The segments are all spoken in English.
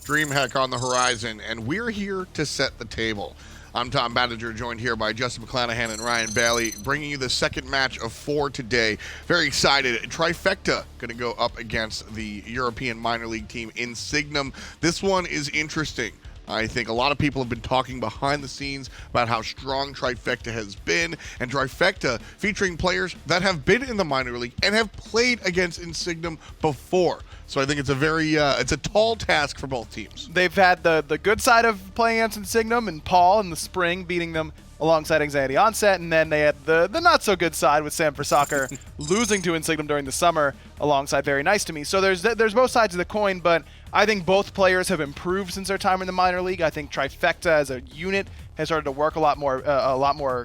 DreamHack on the horizon, and we're here to set the table. I'm Tom Badinger, joined here by Justin McClanahan and Ryan Bailey, bringing you the second match of 4 today. Very excited. Trifecta going to go up against the European minor league team Insignem. This one is interesting. I think a lot of people have been talking behind the scenes about how strong Trifecta has been, and Trifecta featuring players that have been in the minor league and have played against Insignem before. So I think it's a very it's a tall task for both teams. They've had the good side of playing against Insignem and Paul in the spring beating them alongside Anxiety Onset, and then they had the not so good side with Sam for Soccer losing to Insignem during the summer alongside Very Nice to Me. So there's both sides of the coin, but I think both players have improved since their time in the minor league. I think Trifecta as a unit has started to work a lot more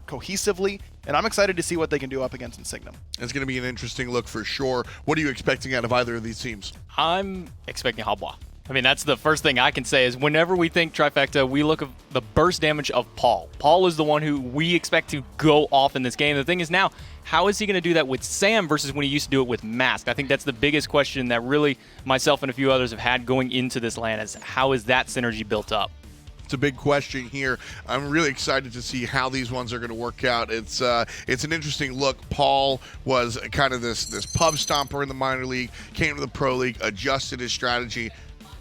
cohesively, and I'm excited to see what they can do up against Insignem. It's going to be an interesting look for sure. What are you expecting out of either of these teams? I'm expecting Halbois. I mean, that's the first thing I can say is whenever we think Trifecta, we look at the burst damage of Paul. Paul is the one who we expect to go off in this game. The thing is now, how is he going to do that with Sam versus when he used to do it with Mask? I think that's the biggest question that really myself and a few others have had going into this LAN is how is that synergy built up? It's a big question here. I'm really excited to see how these ones are going to work out. It's an interesting look. Paul was kind of this pub stomper in the minor league, came to the pro league, adjusted his strategy,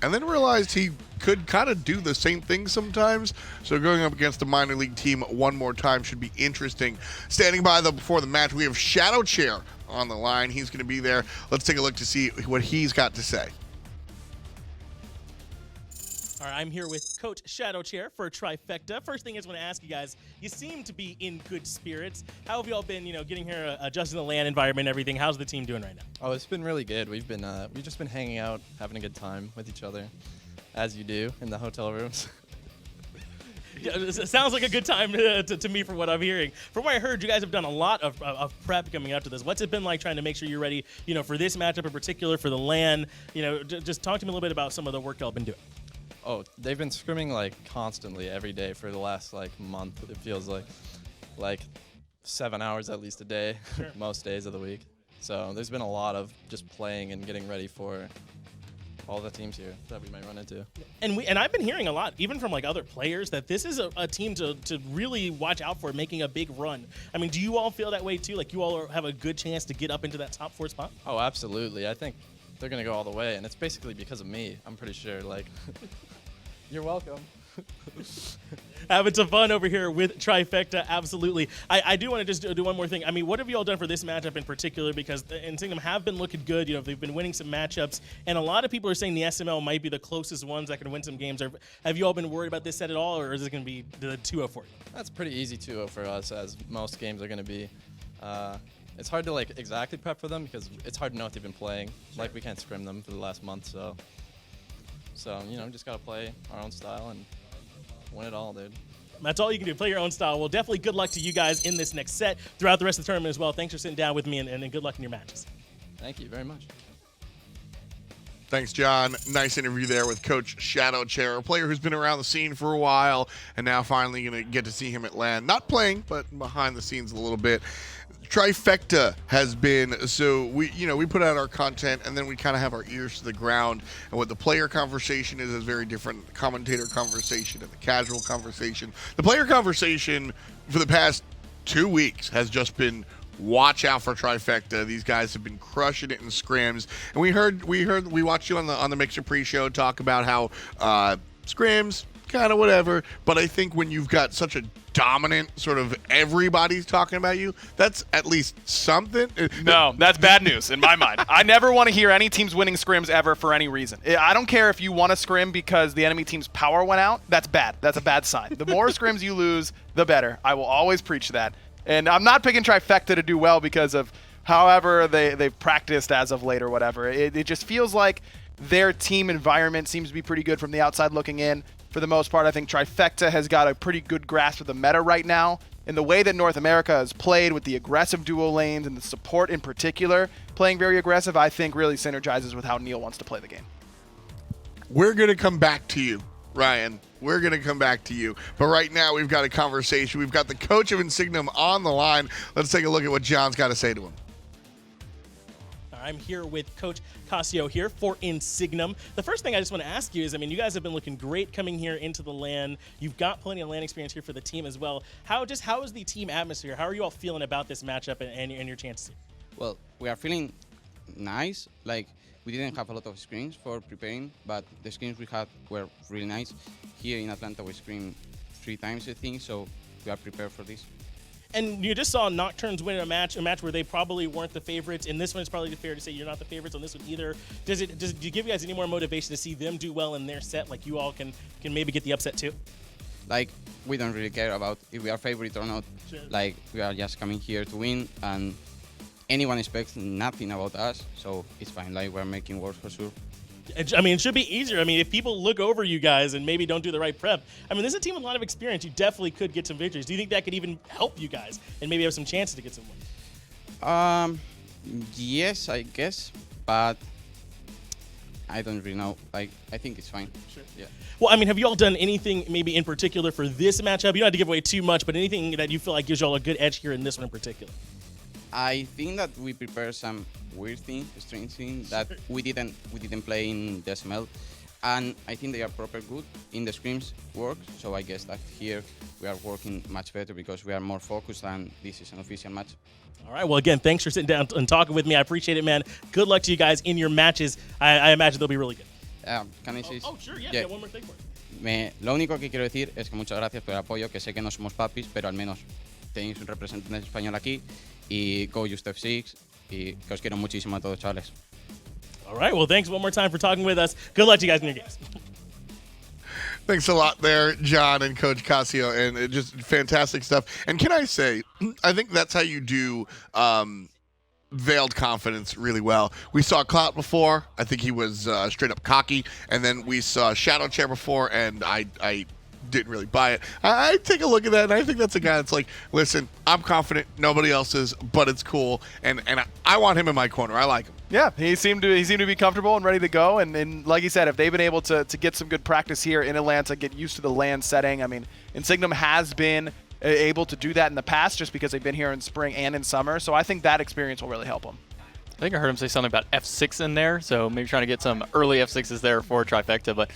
and then realized he could kind of do the same thing sometimes. So going up against the minor league team one more time should be interesting. Standing by before the match, we have Shadow Chair on the line. He's going to be there. Let's take a look to see what he's got to say. All right, I'm here with Coach Shadow Chair for Trifecta. First thing I just want to ask you guys, you seem to be in good spirits. How have you all been, getting here, adjusting the LAN environment and everything? How's the team doing right now? Oh, it's been really good. We've just been hanging out, having a good time with each other, as you do in the hotel rooms. Yeah, it sounds like a good time to me from what I'm hearing. From what I heard, you guys have done a lot of prep coming up to this. What's it been like trying to make sure you're ready, for this matchup in particular, for the LAN? Just talk to me a little bit about some of the work y'all been doing. Oh, they've been scrimming constantly every day for the last month. It feels like 7 hours at least a day, sure. Most days of the week. So there's been a lot of just playing and getting ready for all the teams here that we might run into. And I've been hearing a lot, even from other players, that this is a team to really watch out for making a big run. I mean, do you all feel that way too? Like you all have a good chance to get up into that top 4 spot? Oh, absolutely. I think they're going to go all the way, and it's basically because of me, I'm pretty sure. You're welcome. Having some fun over here with Trifecta, absolutely. I do want to just do one more thing. I mean, what have you all done for this matchup in particular? Because the Insignem have been looking good. They've been winning some matchups, and a lot of people are saying the SML might be the closest ones that can win some games. Have you all been worried about this set at all, or is it going to be the 2-0 for you? That's pretty easy 2-0 for us, as most games are going to be. It's hard to exactly prep for them because it's hard to know what they've been playing. Sure. We can't scrim them for the last month, so just got to play our own style and win it all, dude. That's all you can do. Play your own style. Well, definitely good luck to you guys in this next set throughout the rest of the tournament as well. Thanks for sitting down with me, and good luck in your matches. Thank you very much. Thanks, John. Nice interview there with Coach Shadow Chair, a player who's been around the scene for a while, and now finally going to get to see him at LAN. Not playing, but behind the scenes a little bit. Trifecta has been, so we put out our content and then we kind of have our ears to the ground, and what the player conversation is very different. The commentator conversation and the casual conversation. The player conversation for the past 2 weeks has just been watch out for Trifecta. These guys have been crushing it in scrims, and we watched you on the Mixer pre-show talk about how scrims kind of whatever, but I think when you've got such a dominant sort of everybody's talking about you, that's at least something. No, that's bad news in my mind. I never want to hear any teams winning scrims ever for any reason. I don't care if you won a scrim because the enemy team's power went out. That's bad. That's a bad sign. The more scrims you lose, the better. I will always preach that. And I'm not picking Trifecta to do well because of however they've practiced as of late or whatever. It just feels like their team environment seems to be pretty good from the outside looking in. For the most part, I think Trifecta has got a pretty good grasp of the meta right now. And the way that North America has played with the aggressive duo lanes and the support in particular, playing very aggressive, I think really synergizes with how Neil wants to play the game. We're going to come back to you, Ryan. We're going to come back to you. But right now, we've got a conversation. We've got the coach of Insignem on the line. Let's take a look at what John's got to say to him. I'm here with Coach Casio here for Insignem. The first thing I just want to ask you is, I mean, you guys have been looking great coming here into the LAN. You've got plenty of LAN experience here for the team as well. How is the team atmosphere? How are you all feeling about this matchup and your chances here? Well, we are feeling nice. Like, we didn't have a lot of screens for preparing, but the screens we had were really nice. Here in Atlanta, we screened 3 times, I think, so we are prepared for this. And you just saw Nocturnes win a match where they probably weren't the favorites. In this one, it's probably fair to say you're not the favorites on this one either. Do you give you guys any more motivation to see them do well in their set? Like you all can maybe get the upset too? Like, we don't really care about if we are favorite or not. Sure. Like, we are just coming here to win, and anyone expects nothing about us, so it's fine. Like, we're making work for sure. I mean, it should be easier. I mean, if people look over you guys and maybe don't do the right prep, I mean, this is a team with a lot of experience. You definitely could get some victories. Do you think that could even help you guys and maybe have some chances to get some wins? Yes, I guess, but I don't really know. Like, I think it's fine. Sure. Yeah. Well, I mean, have you all done anything maybe in particular for this matchup? You don't have to give away too much, but anything that you feel like gives you all a good edge here in this one in particular? I think that we prepare some weird thing, strange thing that we didn't play in the SML, and I think they are proper good in the scrims work. So I guess that here we are working much better because we are more focused and this is an official match. All right. Well, again, thanks for sitting down and talking with me. I appreciate it, man. Good luck to you guys in your matches. I imagine they'll be really good. Can I say? Oh, sure. Yeah. One more thing for it. Lo único que quiero decir es que muchas gracias por el apoyo, que sé que no somos papis, pero al menos tenéis un representante español aquí y go Just F6 y que os quiero muchísimo a todos, chavales. All right. Well, thanks one more time for talking with us. Good luck to you guys in your games. Thanks a lot there, John and Coach Casio, and just fantastic stuff. And can I say, I think that's how you do veiled confidence really well. We saw Clout before. I think he was straight up cocky. And then we saw Shadow Chair before, and I didn't really buy it. I take a look at that, and I think that's a guy that's like, listen, I'm confident, nobody else is, but it's cool, and I want him in my corner. I like him. Yeah, he seemed to be comfortable and ready to go. And like you said, if they've been able to get some good practice here in Atlanta, get used to the LAN setting. I mean, Insignem has been able to do that in the past just because they've been here in spring and in summer. So I think that experience will really help them. I think I heard him say something about F6 in there, so maybe trying to get some early F6s there for Trifecta. But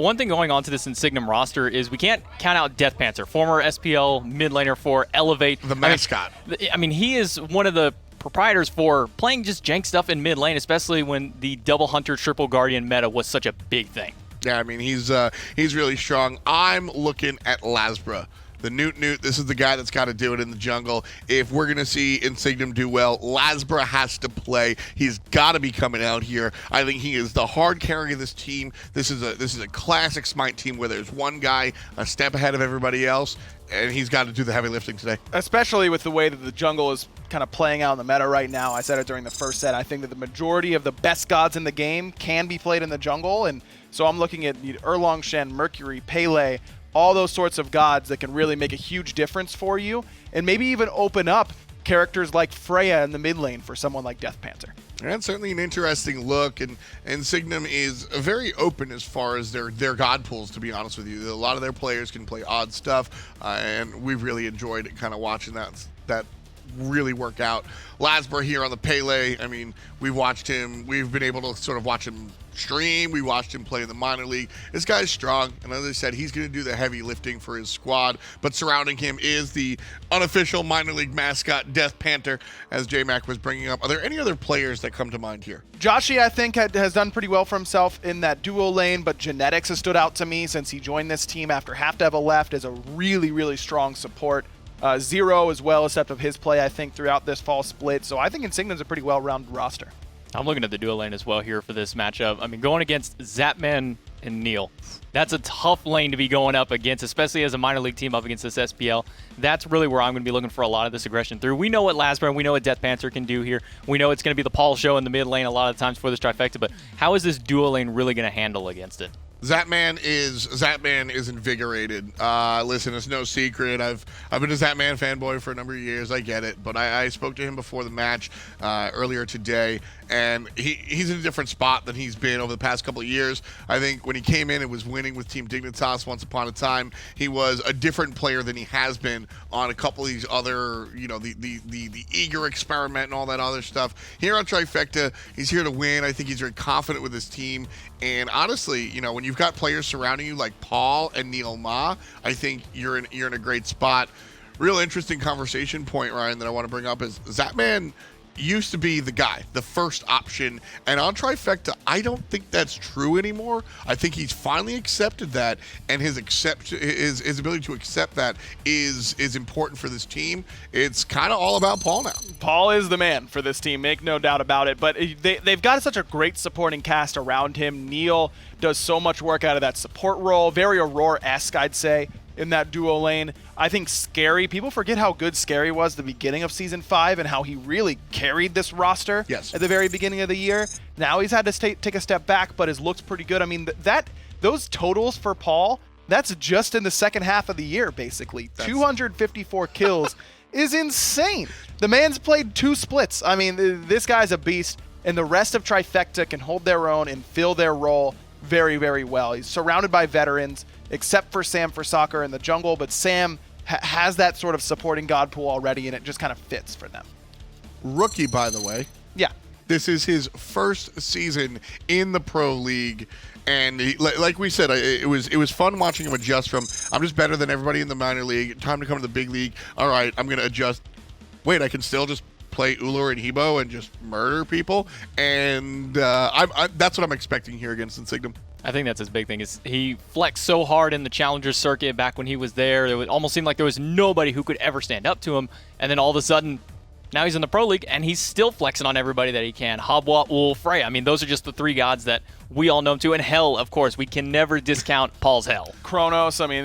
one thing going on to this Insignem roster is we can't count out Deathpanter, former SPL mid laner for Elevate. The mascot. I mean, he is one of the proprietors for playing just jank stuff in mid lane, especially when the double hunter triple guardian meta was such a big thing. Yeah, I mean, he's really strong. I'm looking at LASBRA. The Newt, this is the guy that's got to do it in the jungle. If we're going to see Insignem do well, LASBRA has to play. He's got to be coming out here. I think he is the hard carry of this team. This is a classic Smite team where there's one guy a step ahead of everybody else, and he's got to do the heavy lifting today. Especially with the way that the jungle is kind of playing out in the meta right now. I said it during the first set. I think that the majority of the best gods in the game can be played in the jungle, and so I'm looking at Erlong Shen, Mercury, Pele, all those sorts of gods that can really make a huge difference for you, and maybe even open up characters like Freya in the mid lane for someone like Deathpanter. And certainly an interesting look, and Insignem is very open as far as their god pools, to be honest with you. A lot of their players can play odd stuff, and we've really enjoyed kind of watching that really work out. LASBRA here on the Pele, I mean, we've been able to sort of watch him stream. We watched him play in the minor league. This guy's strong, and as I said, he's going to do the heavy lifting for his squad, but surrounding him is the unofficial minor league mascot, Deathpanter, as J-Mac was bringing up. Are there any other players that come to mind here? Joshy, I think, has done pretty well for himself in that duo lane, but Genetics has stood out to me since he joined this team after Half Devil left as a really, really strong support. Zearoe as well, except of his play, I think, throughout this fall split. So I think Insignem's a pretty well-rounded roster. I'm looking at the duo lane as well here for this matchup. I mean, going against Zapman and Neil, that's a tough lane to be going up against, especially as a minor league team up against this SPL. That's really where I'm going to be looking for a lot of this aggression through. We know what LASBRA and we know what Deathpanter can do here. We know it's going to be the Paul show in the mid lane a lot of times for this Trifecta, but how is this duo lane really going to handle against it? Zapman is invigorated. Listen, it's no secret. I've been a Zapman fanboy for a number of years. I get it, but I spoke to him before the match earlier today, and he's in a different spot than he's been over the past couple of years. I think when he came in and was winning with Team Dignitas once upon a time, he was a different player than he has been on a couple of these other, the eager experiment and all that other stuff. Here on Trifecta, he's here to win. I think he's very confident with his team, and honestly, when you've got players surrounding you like Paul and NeiruMah, I think you're in a great spot. Real interesting conversation point, Ryan, that I want to bring up is Zapman used to be the guy, the first option, and on Trifecta, I don't think that's true anymore. I think he's finally accepted that, and his ability to accept that is important for this team. It's kind of all about Paul now. Paul is the man for this team, make no doubt about it, but they've got such a great supporting cast around him. Neil does so much work out of that support role, very Aurora-esque, I'd say, in that duo lane. I think Scary, people forget how good Scary was at the beginning of Season 5 and how he really carried this roster at the very beginning of the year. Now he's had to take a step back, but his looks pretty good. I mean, those totals for Paul, that's just in the second half of the year, basically. 254 kills is insane. The man's played 2 splits. I mean, this guy's a beast, and the rest of Trifecta can hold their own and fill their role very, very well. He's surrounded by veterans, except for Sam for soccer in the jungle, but Sam has that sort of supporting god pool already, and it just kind of fits for them. Rookie, by the way. Yeah. This is his first season in the Pro League, and like we said, it was fun watching him adjust from, I'm just better than everybody in the minor league, time to come to the big league, all right, I'm going to adjust. Wait, I can still just play Ullr and Hebo and just murder people, and that's what I'm expecting here against Insignem. I think that's his big thing, is he flexed so hard in the Challenger circuit back when he was there. It would almost seem like there was nobody who could ever stand up to him, and then all of a sudden, now he's in the Pro League, and he's still flexing on everybody that he can. Habwa, Ul, Freya. I mean, those are just the 3 gods that we all know him to. And Hell, of course, we can never discount Paul's Hell. Kronos, I mean,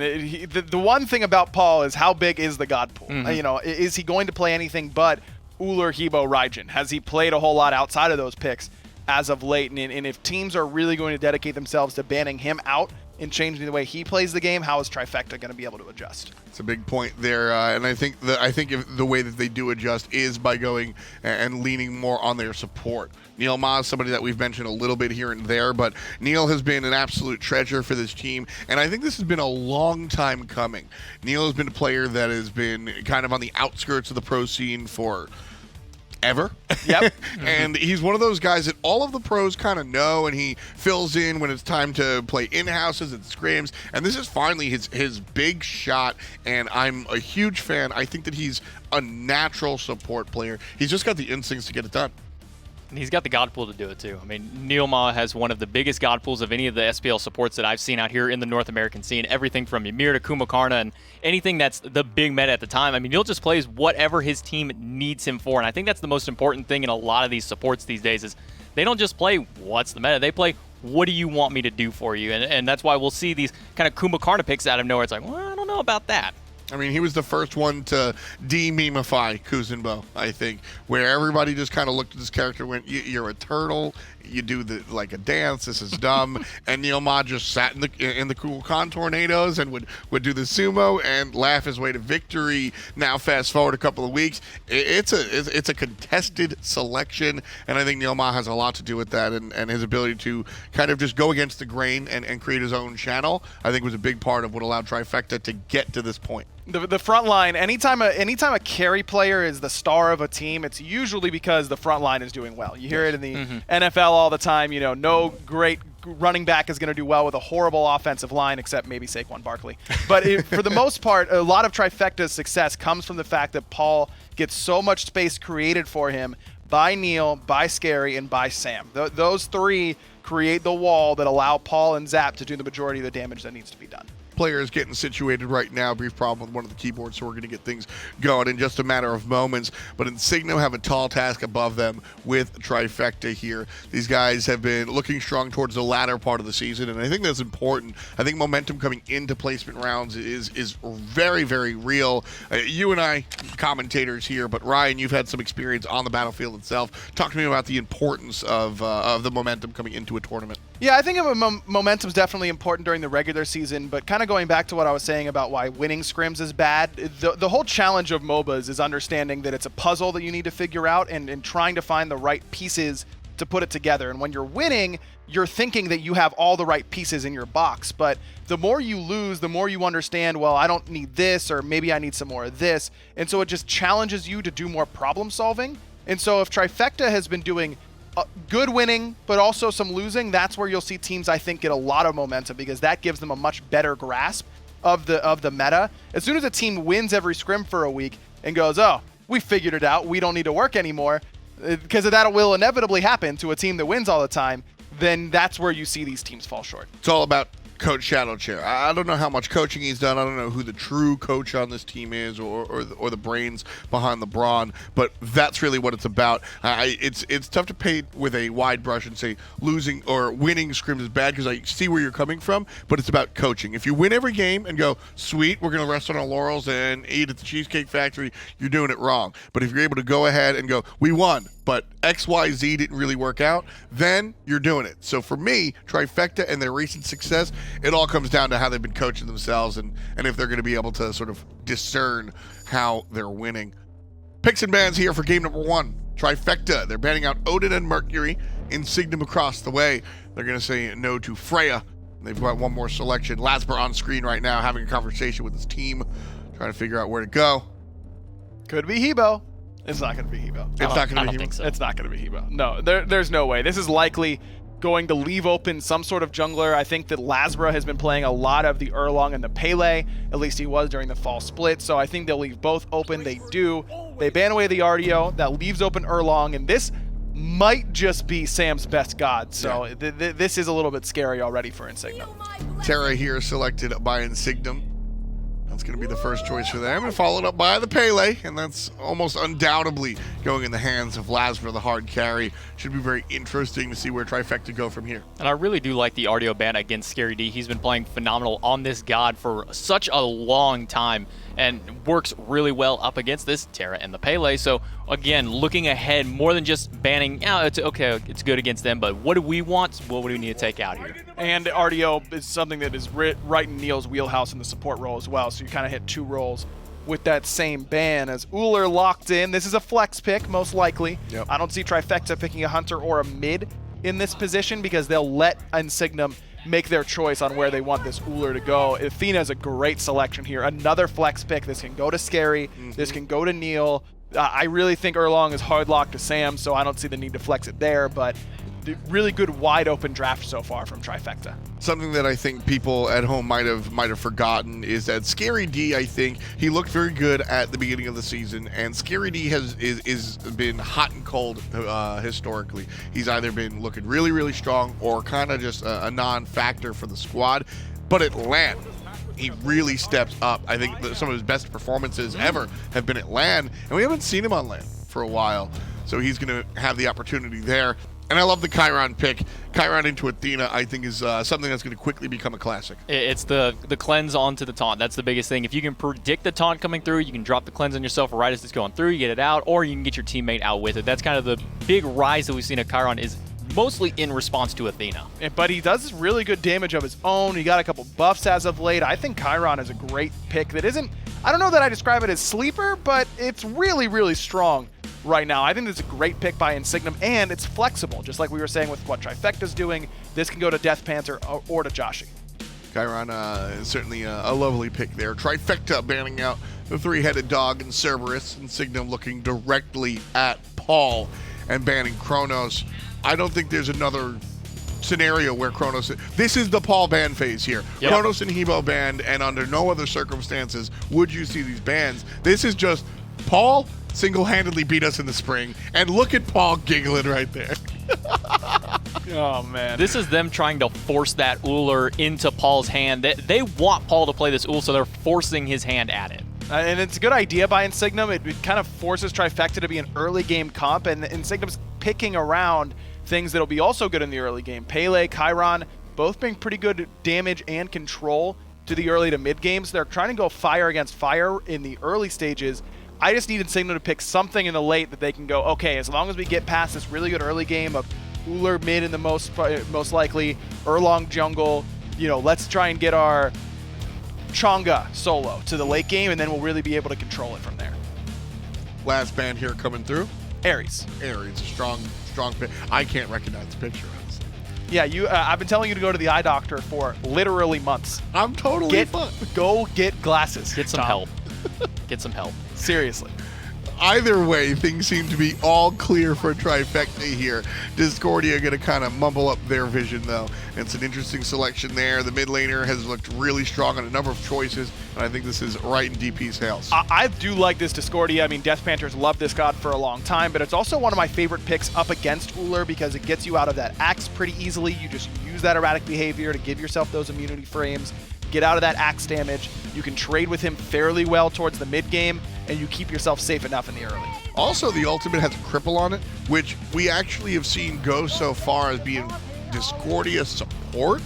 the one thing about Paul is how big is the god pool? Is he going to play anything but Ullr, Hebo, Raijin? Has he played a whole lot outside of those picks as of late? And if teams are really going to dedicate themselves to banning him out and changing the way he plays the game, how is Trifecta going to be able to adjust? It's a big point there, and I think if the way that they do adjust is by going and leaning more on their support. NeiruMah is somebody that we've mentioned a little bit here and there, but Neil has been an absolute treasure for this team, and I think this has been a long time coming. Neil has been a player that has been kind of on the outskirts of the pro scene for ever. Yep. And he's one of those guys that all of the pros kind of know, and he fills in when it's time to play in-houses and scrims, and this is finally his big shot, and I'm a huge fan. I think that he's a natural support player. He's just got the instincts to get it done. And he's got the god pool to do it too. I mean, NeiruMah has one of the biggest god pools of any of the SPL supports that I've seen out here in the North American scene. Everything from Ymir to Kumakarna and anything that's the big meta at the time. I mean, he'll just plays whatever his team needs him for. And I think that's the most important thing in a lot of these supports these days is they don't just play what's the meta. They play what do you want me to do for you? And that's why we'll see these kind of Kumakarna picks out of nowhere. It's like, well, I don't know about that. I mean, he was the first one to de-memify Kuzenbo, I think, where everybody just kind of looked at this character and went, you're a turtle, you do like a dance, this is dumb. And NeiruMah just sat in the cool con tornadoes and would do the sumo and laugh his way to victory. Now fast forward a couple of weeks, it's a contested selection, and I think NeiruMah has a lot to do with that, and his ability to kind of just go against the grain and create his own channel, I think was a big part of what allowed Trifecta to get to this point. The front line, anytime a carry player is the star of a team, it's usually because the front line is doing well. You hear it in the NFL all the time. No great running back is going to do well with a horrible offensive line, except maybe Saquon Barkley. But for the most part, a lot of Trifecta's success comes from the fact that Paul gets so much space created for him by Neil, by Scary, and by Sam. Those 3 create the wall that allow Paul and Zap to do the majority of the damage that needs to be done. Players getting situated right now. Brief problem with one of the keyboards, so we're going to get things going in just a matter of moments. But Insignem have a tall task above them with Trifecta here. These guys have been looking strong towards the latter part of the season, and I think that's important. I think momentum coming into placement rounds is very, very real. You and I, commentators here, but Ryan, you've had some experience on the battlefield itself. Talk to me about the importance of the momentum coming into a tournament. Yeah, I think momentum's definitely important during the regular season, but kind of going back to what I was saying about why winning scrims is bad, the whole challenge of MOBAs is understanding that it's a puzzle that you need to figure out and trying to find the right pieces to put it together. And when you're winning, you're thinking that you have all the right pieces in your box, but the more you lose, the more you understand, well, I don't need this, or maybe I need some more of this. And so it just challenges you to do more problem solving. And so if Trifecta has been doing good winning, but also some losing, that's where you'll see teams, I think, get a lot of momentum, because that gives them a much better grasp of the meta. As soon as a team wins every scrim for a week and goes, oh, we figured it out, we don't need to work anymore, because that will inevitably happen to a team that wins all the time, then that's where you see these teams fall short. It's all about Coach Shadowchair. I don't know how much coaching he's done. I don't know who the true coach on this team is, or the brains behind the brawn, but that's really what it's about. It's tough to paint with a wide brush and say losing or winning scrims is bad, because I see where you're coming from, but it's about coaching. If you win every game and go, sweet, we're going to rest on our laurels and eat at the Cheesecake Factory, you're doing it wrong. But if you're able to go ahead and go, we won, but XYZ didn't really work out, then you're doing it. So for me, Trifecta and their recent success, it all comes down to how they've been coaching themselves and if they're going to be able to sort of discern how they're winning. Picks and bans here for game number 1. Trifecta, they're banning out Odin and Mercury. Insignem across the way, they're going to say no to Freya. They've got one more selection. LASBRA on screen right now having a conversation with his team, trying to figure out where to go. Could be Hebo. It's not going to be Hebo. It's not going to be think Hebo. so. It's not going to be Hebo. No, there's no way. This is likely going to leave open some sort of jungler. I think that LASBRA has been playing a lot of the Erlong and the Pele. At least he was during the fall split. So I think they'll leave both open. They do. They ban away the RDO. That leaves open Erlong. And this might just be Sam's best god. So this is a little bit scary already for Insignem. Terra here selected by Insignem. That's going to be the first choice for them, and followed up by the Pele, and that's almost undoubtedly going in the hands of LASBRA, the hard carry. Should be very interesting to see where Trifecta go from here. And I really do like the RDO ban against Scary D. He's been playing phenomenal on this god for such a long time and works really well up against this Terra and the Pele. So again, looking ahead more than just banning, it's okay, it's good against them, but what do we want? What do we need to take out here? And RDO is something that is right in Neil's wheelhouse in the support role as well. So you kind of hit 2 roles with that same ban. As Uller locked in, this is a flex pick, most likely. Yep. I don't see Trifecta picking a Hunter or a mid in this position, because they'll let Insignem make their choice on where they want this Uller to go. Athena is a great selection here. Another flex pick. This can go to Scary. This can go to Neil. I really think Erlong is hard locked to Sam, so I don't see the need to flex it there, but really good wide open draft so far from Trifecta. Something that I think people at home might have forgotten is that Scary D, I think, he looked very good at the beginning of the season, and Scary D is been hot and cold historically. He's either been looking really, really strong or kind of just a non-factor for the squad. But at LAN, he really steps up. I think that some of his best performances ever have been at LAN, and we haven't seen him on LAN for a while. So he's going to have the opportunity there. And I love the Chiron pick. Chiron into Athena, I think, is something that's going to quickly become a classic. It's the cleanse onto the taunt. That's the biggest thing. If you can predict the taunt coming through, you can drop the cleanse on yourself right as it's going through, you get it out, or you can get your teammate out with it. That's kind of the big rise that we've seen at Chiron, is mostly in response to Athena. But he does really good damage of his own. He got a couple buffs as of late. I think Chiron is a great pick that isn't, I don't know that I describe it as sleeper, but it's really, really strong right now. I think it's a great pick by Insignem, and it's flexible, just like we were saying with what Trifecta's doing. This can go to Deathpanter or to Joshy. Chiron is certainly a lovely pick there. Trifecta banning out the 3-headed dog in Cerberus. Insignem looking directly at Paul and banning Kronos. I don't think there's another scenario where Kronos... This is the Paul ban phase here. Yep. Kronos and Hebo banned, and under no other circumstances would you see these bans. This is just Paul single-handedly beat us in the spring, and look at Paul giggling right there. Oh, man. This is them trying to force that Uller into Paul's hand. They want Paul to play this Ull, so they're forcing his hand at it. And it's a good idea by Insignem. It kind of forces Trifecta to be an early game comp, and Insignem's picking around things that'll be also good in the early game. Pele, Chiron, both bring pretty good damage and control to the early to mid games. They're trying to go fire against fire in the early stages. I just need Insignem to pick something in the late that they can go, okay, as long as we get past this really good early game of Ullr mid in the most likely, Erlong jungle. You know, let's try and get our Chang'e solo to the late game, and then we'll really be able to control it from there. Last band here coming through. Ares. Ares, strong pick. I can't recognize the picture, honestly. Yeah, I've been telling you to go to the eye doctor for literally months. I'm totally fine. Go get glasses. Get some Tom. help. Get some help. Seriously. Either way, things seem to be all clear for Trifecta here. Discordia going to kind of mumble up their vision, though. It's an interesting selection there. The mid laner has looked really strong on a number of choices, and I think this is right in DP's house. I do like this Discordia. I mean, Deathpanter's loved this god for a long time, but it's also one of my favorite picks up against Ullr because it gets you out of that axe pretty easily. You just use that erratic behavior to give yourself those immunity frames, get out of that axe damage. You can trade with him fairly well towards the mid game, and you keep yourself safe enough in the early. Also, the ultimate has a cripple on it, which we actually have seen go so far as being Discordia support,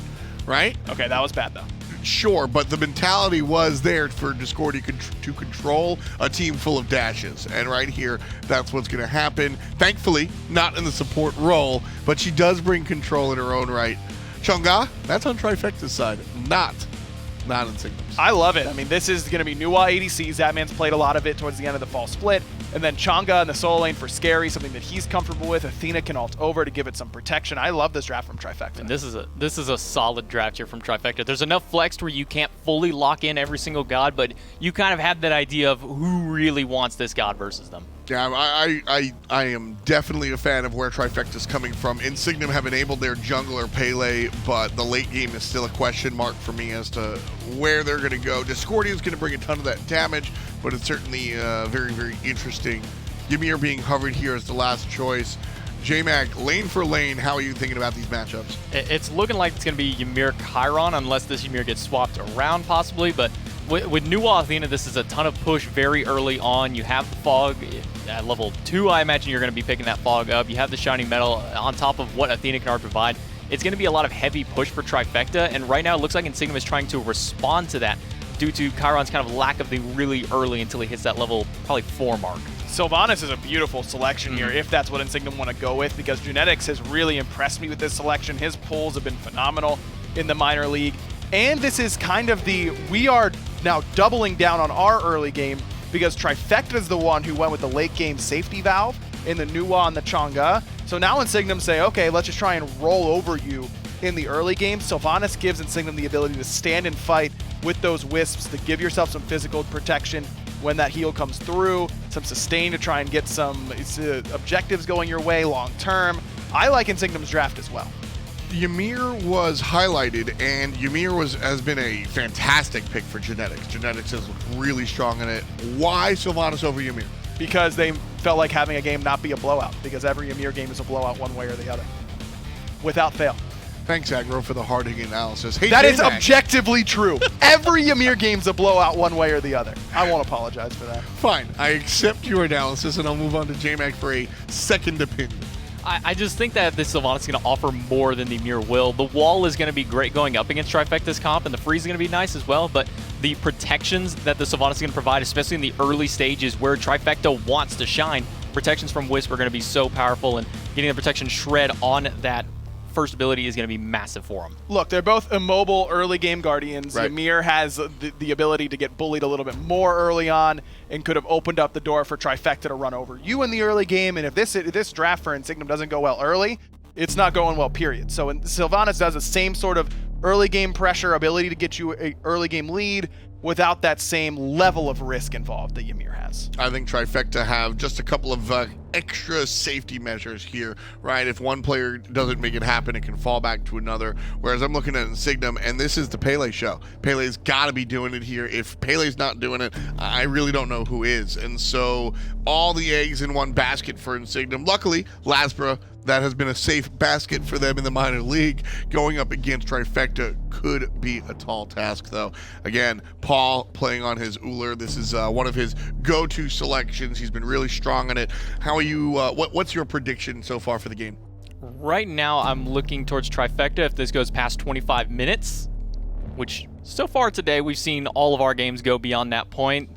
right? Okay, that was bad though. Sure, but the mentality was there for Discordia to control a team full of dashes. And right here, that's what's going to happen. Thankfully, not in the support role, but she does bring control in her own right. Chang'e, that's on Trifecta's side, not in Signum's. I love it. I mean, this is going to be NeiruMah ADC. Zapman's played a lot of it towards the end of the fall split. And then Chang'e in the solo lane for Scary, something that he's comfortable with. Athena can ult over to give it some protection. I love this draft from Trifecta. And this is a solid draft here from Trifecta. There's enough flex where you can't fully lock in every single god, but you kind of have that idea of who really wants this god versus them. Yeah, I am definitely a fan of where Trifecta's coming from. Insignem have enabled their jungler Pele, but the late game is still a question mark for me as to where they're going to go. Discordia is going to bring a ton of that damage, but it's certainly very, very interesting. Ymir being hovered here as the last choice. J-Mac, lane for lane, how are you thinking about these matchups? It's looking like it's going to be Ymir Chiron, unless this Ymir gets swapped around possibly, but with NeiruMah Athena, this is a ton of push very early on. You have the fog at level 2. I imagine you're going to be picking that fog up. You have the shiny metal on top of what Athena can already provide. It's going to be a lot of heavy push for Trifecta, and right now it looks like Insignem is trying to respond to that due to Chiron's kind of lack of the really early until he hits that level probably 4 mark. Sylvanas is a beautiful selection here, if that's what Insignem want to go with, because Genetics has really impressed me with this selection. His pulls have been phenomenal in the minor league. And this is kind of we are now doubling down on our early game because Trifecta is the one who went with the late game safety valve in the NeiruMah and the Chang'e. So now Insignem say, okay, let's just try and roll over you in the early game. Sylvanas gives Insignem the ability to stand and fight with those wisps to give yourself some physical protection when that heal comes through, some sustain to try and get some objectives going your way long term. I like Insignem's draft as well. Ymir was highlighted, and Ymir has been a fantastic pick for Genetics. Genetics has looked really strong in it. Why Sylvanas over Ymir? Because they felt like having a game not be a blowout, because every Ymir game is a blowout one way or the other, without fail. Thanks, Aggro, for the hard-hitting analysis. Hey, that is J-Mac. objectively true. Every Ymir game's a blowout one way or the other. I won't apologize for that. Fine, I accept your analysis, and I'll move on to J-Mac for a second opinion. I just think that this Sylvanas is going to offer more than the Ymir will. The wall is going to be great going up against Trifecta's comp, and the freeze is going to be nice as well, but the protections that the Sylvanas is going to provide, especially in the early stages where Trifecta wants to shine, protections from Wisp are going to be so powerful, and getting the protection shred on that first ability is going to be massive for him. Look, they're both immobile early game guardians. Right. Ymir has the ability to get bullied a little bit more early on and could have opened up the door for Trifecta to run over you in the early game. And if this draft for Insignem doesn't go well early, it's not going well, period. So Sylvanas does the same sort of early game pressure, ability to get you an early game lead without that same level of risk involved that Ymir has. I think Trifecta have just a couple of extra safety measures here, right? If one player doesn't make it happen, it can fall back to another. Whereas I'm looking at Insignem, and this is the Pele show. Pele's got to be doing it here. If Pele's not doing it, I really don't know who is. And so all the eggs in one basket for Insignem. Luckily, LASBRA, that has been a safe basket for them in the minor league. Going up against Trifecta could be a tall task, though. Again, Paul playing on his Ullr. This is one of his go-to selections. He's been really strong in it. How are you? What's your prediction so far for the game? Right now, I'm looking towards Trifecta if this goes past 25 minutes, which so far today, we've seen all of our games go beyond that point.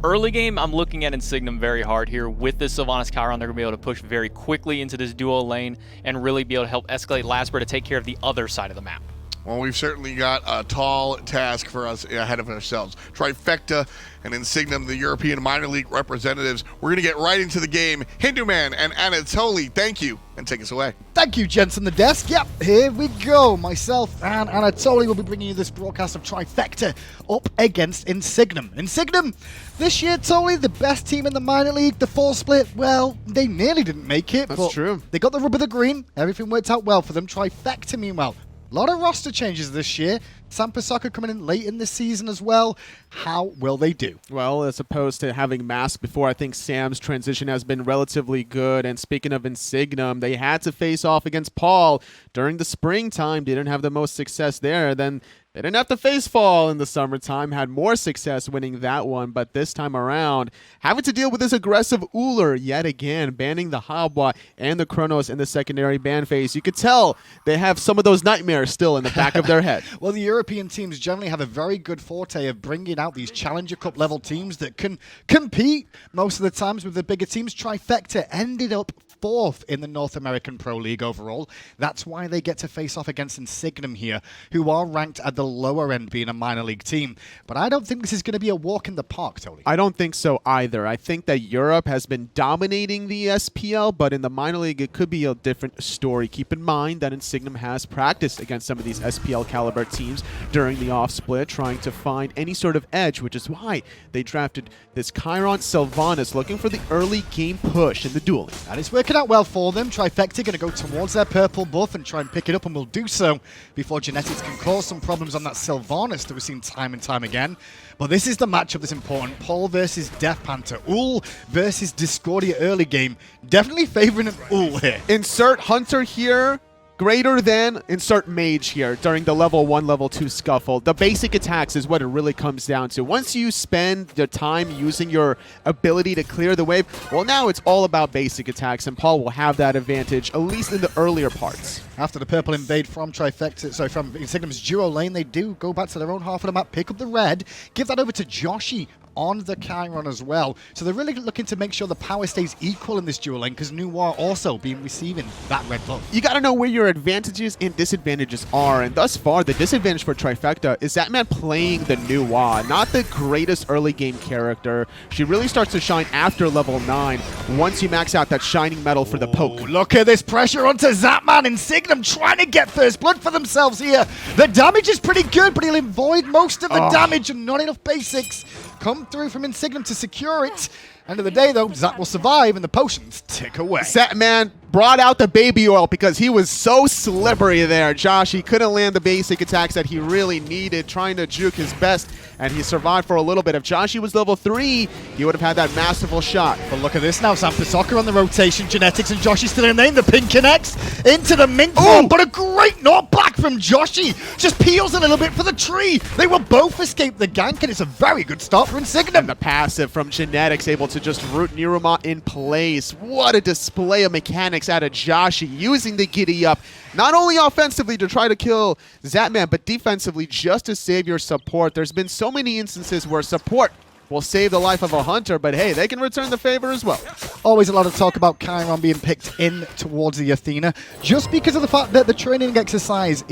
Early game, I'm looking at Insignem very hard here. With this Sylvanas Chiron, they're going to be able to push very quickly into this duo lane and really be able to help escalate LASBRA to take care of the other side of the map. Well, we've certainly got a tall task for us ahead of ourselves. Trifecta and Insignem, the European minor league representatives. We're going to get right into the game. Hinduman and Anatoly, thank you, and take us away. Thank you, gents on the desk. Yep, here we go. Myself and Anatoly will be bringing you this broadcast of Trifecta up against Insignem. Insignem, this year, Toly, the best team in the minor league. The 4 split, well, they nearly didn't make it. That's but true. They got the rub of the green. Everything worked out well for them. Trifecta, meanwhile, a lot of roster changes this year. Sam Pasaka coming in late in this season as well. How will they do? Well, as opposed to having Mask before, I think Sam's transition has been relatively good. And speaking of Insignem, they had to face off against Paul during the springtime. Didn't have the most success there. Then they didn't have to face Fall in the summertime. Had more success winning that one. But this time around, having to deal with this aggressive Uller yet again, banning the Habwa and the Chronos in the secondary ban phase. You could tell they have some of those nightmares still in the back of their head. Well, the European teams generally have a very good forte of bringing out these Challenger Cup level teams that can compete most of the times with the bigger teams. Trifecta ended up 4th in the North American Pro League overall. That's why they get to face off against Insignem here, who are ranked at the lower end being a minor league team. But I don't think this is going to be a walk in the park, Tony. I don't think so either. I think that Europe has been dominating the SPL, but in the minor league, it could be a different story. Keep in mind that Insignem has practiced against some of these SPL caliber teams during the off split, trying to find any sort of edge, which is why they drafted this Chiron Sylvanas, looking for the early game push in the dueling. And it's working out well for them. Trifecta going to go towards their purple buff and try and pick it up, and will do so before Genetics can cause some problems on that Sylvanas that we've seen time and time again. But this is the matchup that's important. Paul versus Deathpanter. Ul versus Discordia early game. Definitely favoring an Ul here. Insert Hunter here, greater than insert Mage here during the level 1, level 2 scuffle. The basic attacks is what it really comes down to. Once you spend the time using your ability to clear the wave, well, now it's all about basic attacks, and Paul will have that advantage, at least in the earlier parts. After the purple invade from Trifecta, sorry, from Insignem's duo lane, they do go back to their own half of the map, pick up the red, give that over to Joshy on the Chiron as well. So they're really looking to make sure the power stays equal in this dual lane, because NeiruMah also been receiving that red buff. You got to know where your advantages and disadvantages are, and thus far, the disadvantage for Trifecta is Zapman playing the NeiruMah, not the greatest early game character. She really starts to shine after level 9, once you max out that shining metal for the poke. Look at this pressure onto Zapman. Insignem trying to get first blood for themselves here. The damage is pretty good, but he'll avoid most of the damage, and not enough basics come through from Insignem to secure it. End of the day, though, Zap will survive, and the potions tick away. Zapman brought out the baby oil because he was so slippery there. Josh, he couldn't land the basic attacks that he really needed, trying to juke his best, and he survived for a little bit. If Joshy was level 3, he would have had that masterful shot. But look at this now, Sam Pasaka on the rotation. Genetics and Joshy still in the name. The pin connects into the mink form, but a great knockback from Joshy. Just peels a little bit for the tree. They will both escape the gank, and it's a very good start for Insignem. And the passive from Genetics, able to just root NeiruMah in place. What a display of mechanics out of Joshy, using the giddy up, not only offensively to try to kill Zapman, but defensively just to save your support. There's been so many instances where support will save the life of a Hunter, but hey, they can return the favor as well. Always a lot of talk about Chiron being picked in towards the Athena, just because of the fact that the training exercise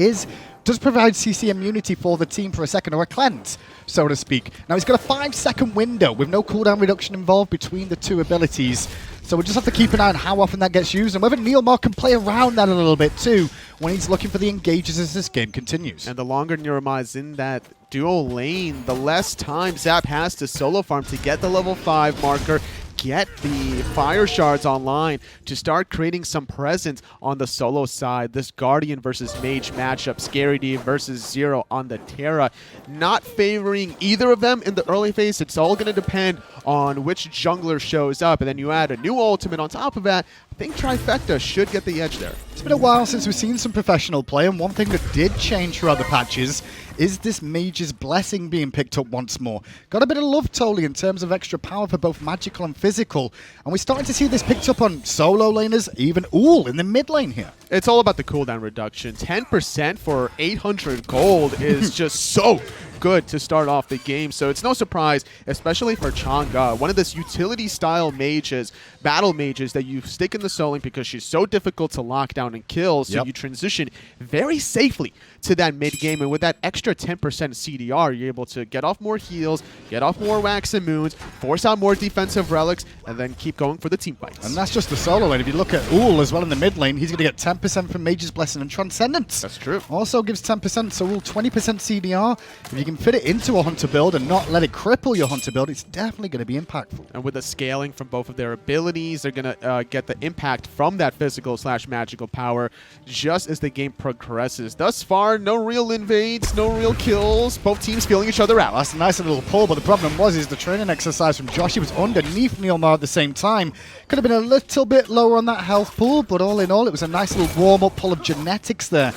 does provide CC immunity for the team for a second, or a cleanse, so to speak. Now, it's got a 5-second window with no cooldown reduction involved between the two abilities. So we'll just have to keep an eye on how often that gets used, and whether NeiruMah can play around that a little bit too when he's looking for the engages as this game continues. And the longer NeiruMah is in that duo lane, the less time Zap has to solo farm to get the level 5 marker, get the fire shards online to start creating some presence on the solo side. This Guardian versus Mage matchup, Scary D versus Zearoe on the Terra, not favoring either of them in the early phase. It's all going to depend on which jungler shows up, and then you add a new ultimate on top of that. I think Trifecta should get the edge there. It's been a while since we've seen some professional play, and one thing that did change throughout the patches is this Mage's Blessing being picked up once more. Got a bit of love, Tolly, in terms of extra power for both magical and physical, and we're starting to see this picked up on solo laners, even Ul in the mid lane here. It's all about the cooldown reduction. 10% for 800 gold is just so good to start off the game. So it's no surprise, especially for Chang'e, one of this utility-style mages, battle mages that you stick in the soloing because she's so difficult to lock down and kill. So you transition very safely to that mid-game, and with that extra 10% CDR, you're able to get off more heals, get off more wax and moons, force out more defensive relics, and then keep going for the team fights. And that's just the solo lane. If you look at Ull as well in the mid lane, he's going to get 10% from Mage's Blessing and Transcendence. That's true. Also gives 10%, so Ull 20% CDR. If you can fit it into a Hunter build and not let it cripple your Hunter build, it's definitely going to be impactful. And with the scaling from both of their abilities, they're going to get the impact from that physical/magical power just as the game progresses. Thus far, no real invades, no real kills. Both teams feeling each other out. Well, that's a nice little pull, but the problem is the training exercise from Joshy was underneath NeiruMah at the same time. Could have been a little bit lower on that health pool, but all in all, it was a nice little warm-up pull of genetics there.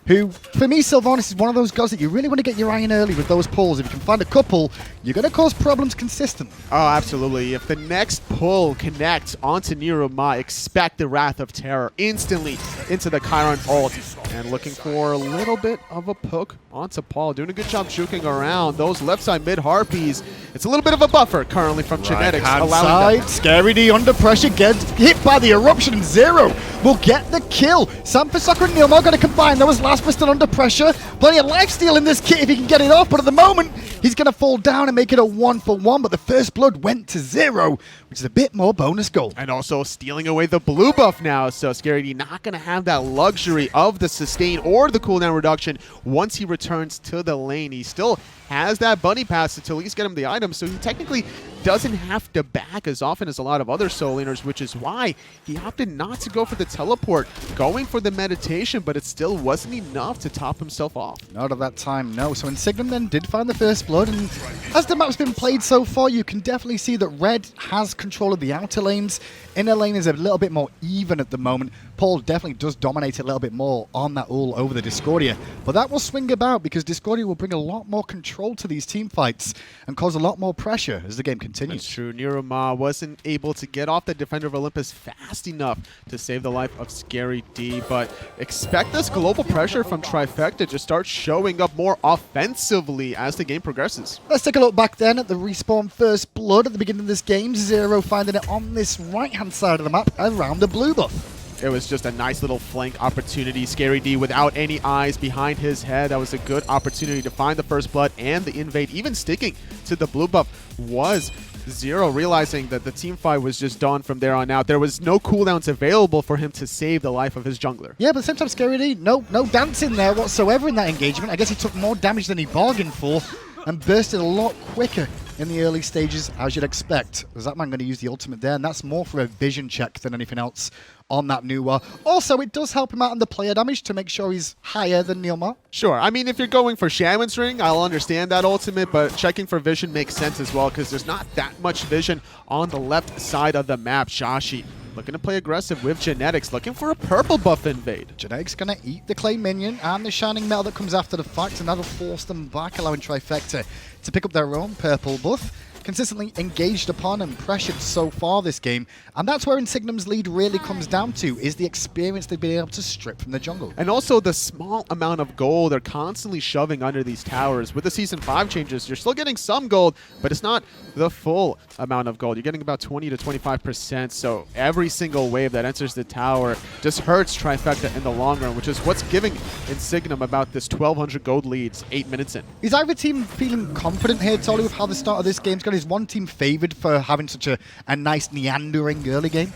Who, for me, Sylvanas is one of those guys that you really want to get your eye in early with those pulls. If you can find a couple, you're going to cause problems consistently. Oh, absolutely. If the next pull connects onto NeiruMah, expect the Wrath of Terror instantly into the Chiron ult. And looking for a little bit of a poke onto Paul. Doing a good job juking around those left side mid Harpies. It's a little bit of a buffer currently from Genetics. Allowing side, Scary D under pressure, gets hit by the eruption, and Zearoe will get the kill. Sanfasaka and NeiruMah going to combine. That was LASBRA still under pressure. Plenty of lifesteal in this kit if he can get it off, but at the moment, he's going to fall down and make it a 1-for-1, but the first blood went to Zearoe, which is a bit more bonus gold. And also stealing away the blue buff now, so Scary D not going to have that luxury of the sustain or the cooldown reduction once he returns to the lane. He still has that bunny pass to at least get him the item, so he technically doesn't have to back as often as a lot of other soul laners, which is why he opted not to go for the teleport, going for the meditation, but it still wasn't enough to top himself off. Not at that time, no. So Insignem then did find the first blood, and as the map's been played so far, you can definitely see that Red has control of the outer lanes. Inner lane is a little bit more even at the moment. Paul definitely does dominate a little bit more on that ult over the Discordia, but that will swing about because Discordia will bring a lot more control to these team fights and cause a lot more pressure as the game continues. That's true. NeiruMah wasn't able to get off the Defender of Olympus fast enough to save the life of Scary D, but expect this global pressure from Trifecta to start showing up more offensively as the game progresses. Let's take a look back then at the respawn first blood at the beginning of this game. Zearoe finding it on this right-hand side of the map around the blue buff. It was just a nice little flank opportunity. Scary D without any eyes behind his head. That was a good opportunity to find the first blood and the invade. Even sticking to the blue buff was Zearoe, realizing that the team fight was just done from there on out. There was no cooldowns available for him to save the life of his jungler. Yeah, but at the same time, Scary D, no dancing there whatsoever in that engagement. I guess he took more damage than he bargained for and bursted a lot quicker in the early stages, as you'd expect. Zapman going to use the ultimate there, and that's more for a vision check than anything else on that new Also, it does help him out on the player damage to make sure he's higher than NeiruMah. Sure. I mean, if you're going for Shaman's Ring, I'll understand that ultimate, but checking for vision makes sense as well because there's not that much vision on the left side of the map. Joshy looking to play aggressive with Genetics, looking for a purple buff invade. Genetics going to eat the clay minion and the shining metal that comes after the fact, and that'll force them back, allowing Trifecta to pick up their own purple buff. Consistently engaged upon and pressured so far this game, and that's where Insignem's lead really comes down to, is the experience they've been able to strip from the jungle. And also the small amount of gold they're constantly shoving under these towers. With the Season 5 changes, you're still getting some gold, but it's not the full amount of gold. You're getting about 20 to 25%, so every single wave that enters the tower just hurts Trifecta in the long run, which is what's giving Insignem about this 1,200 gold leads 8 minutes in. Is either team feeling confident here, Tolly, with how the start of this game's going? Is one team favored for having such a nice meandering early game?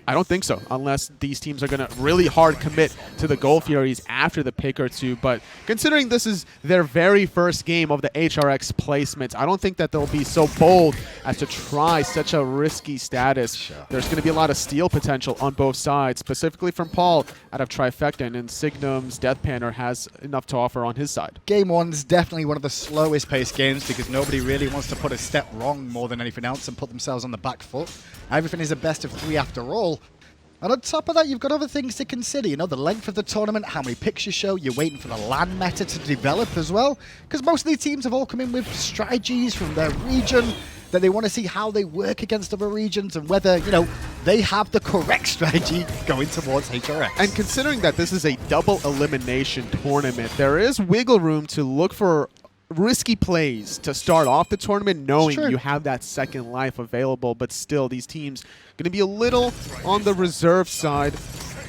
I don't think so, unless these teams are going to really hard commit to the Gold Furies after the pick or two. But considering this is their very first game of the HRX placement, I don't think that they'll be so bold as to try such a risky status. Sure. There's going to be a lot of steal potential on both sides, specifically from Paul out of Trifecta, and Insignem's Deathpanter has enough to offer on his side. Game one's definitely one of the slowest paced games because nobody really wants to put a step wrong more than anything else and put themselves on the back foot. Everything is a best of 3 after all. And on top of that, you've got other things to consider. You know, the length of the tournament, how many picks you show, you're waiting for the LAN meta to develop as well. Because most of these teams have all come in with strategies from their region that they want to see how they work against other regions and whether, you know, they have the correct strategy going towards HRX. And considering that this is a double elimination tournament, there is wiggle room to look for risky plays to start off the tournament, knowing Sure. you have that second life available, but still these teams going to be a little on the reserve side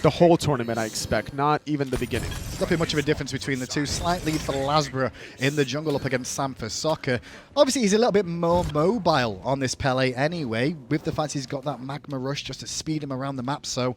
the whole tournament, I expect, not even the beginning. Not be much of a difference between the two. Slight lead for LASBRA in the jungle up against Sam for Soccer. Obviously, he's a little bit more mobile on this Pele anyway, with the fact he's got that Magma Rush just to speed him around the map, so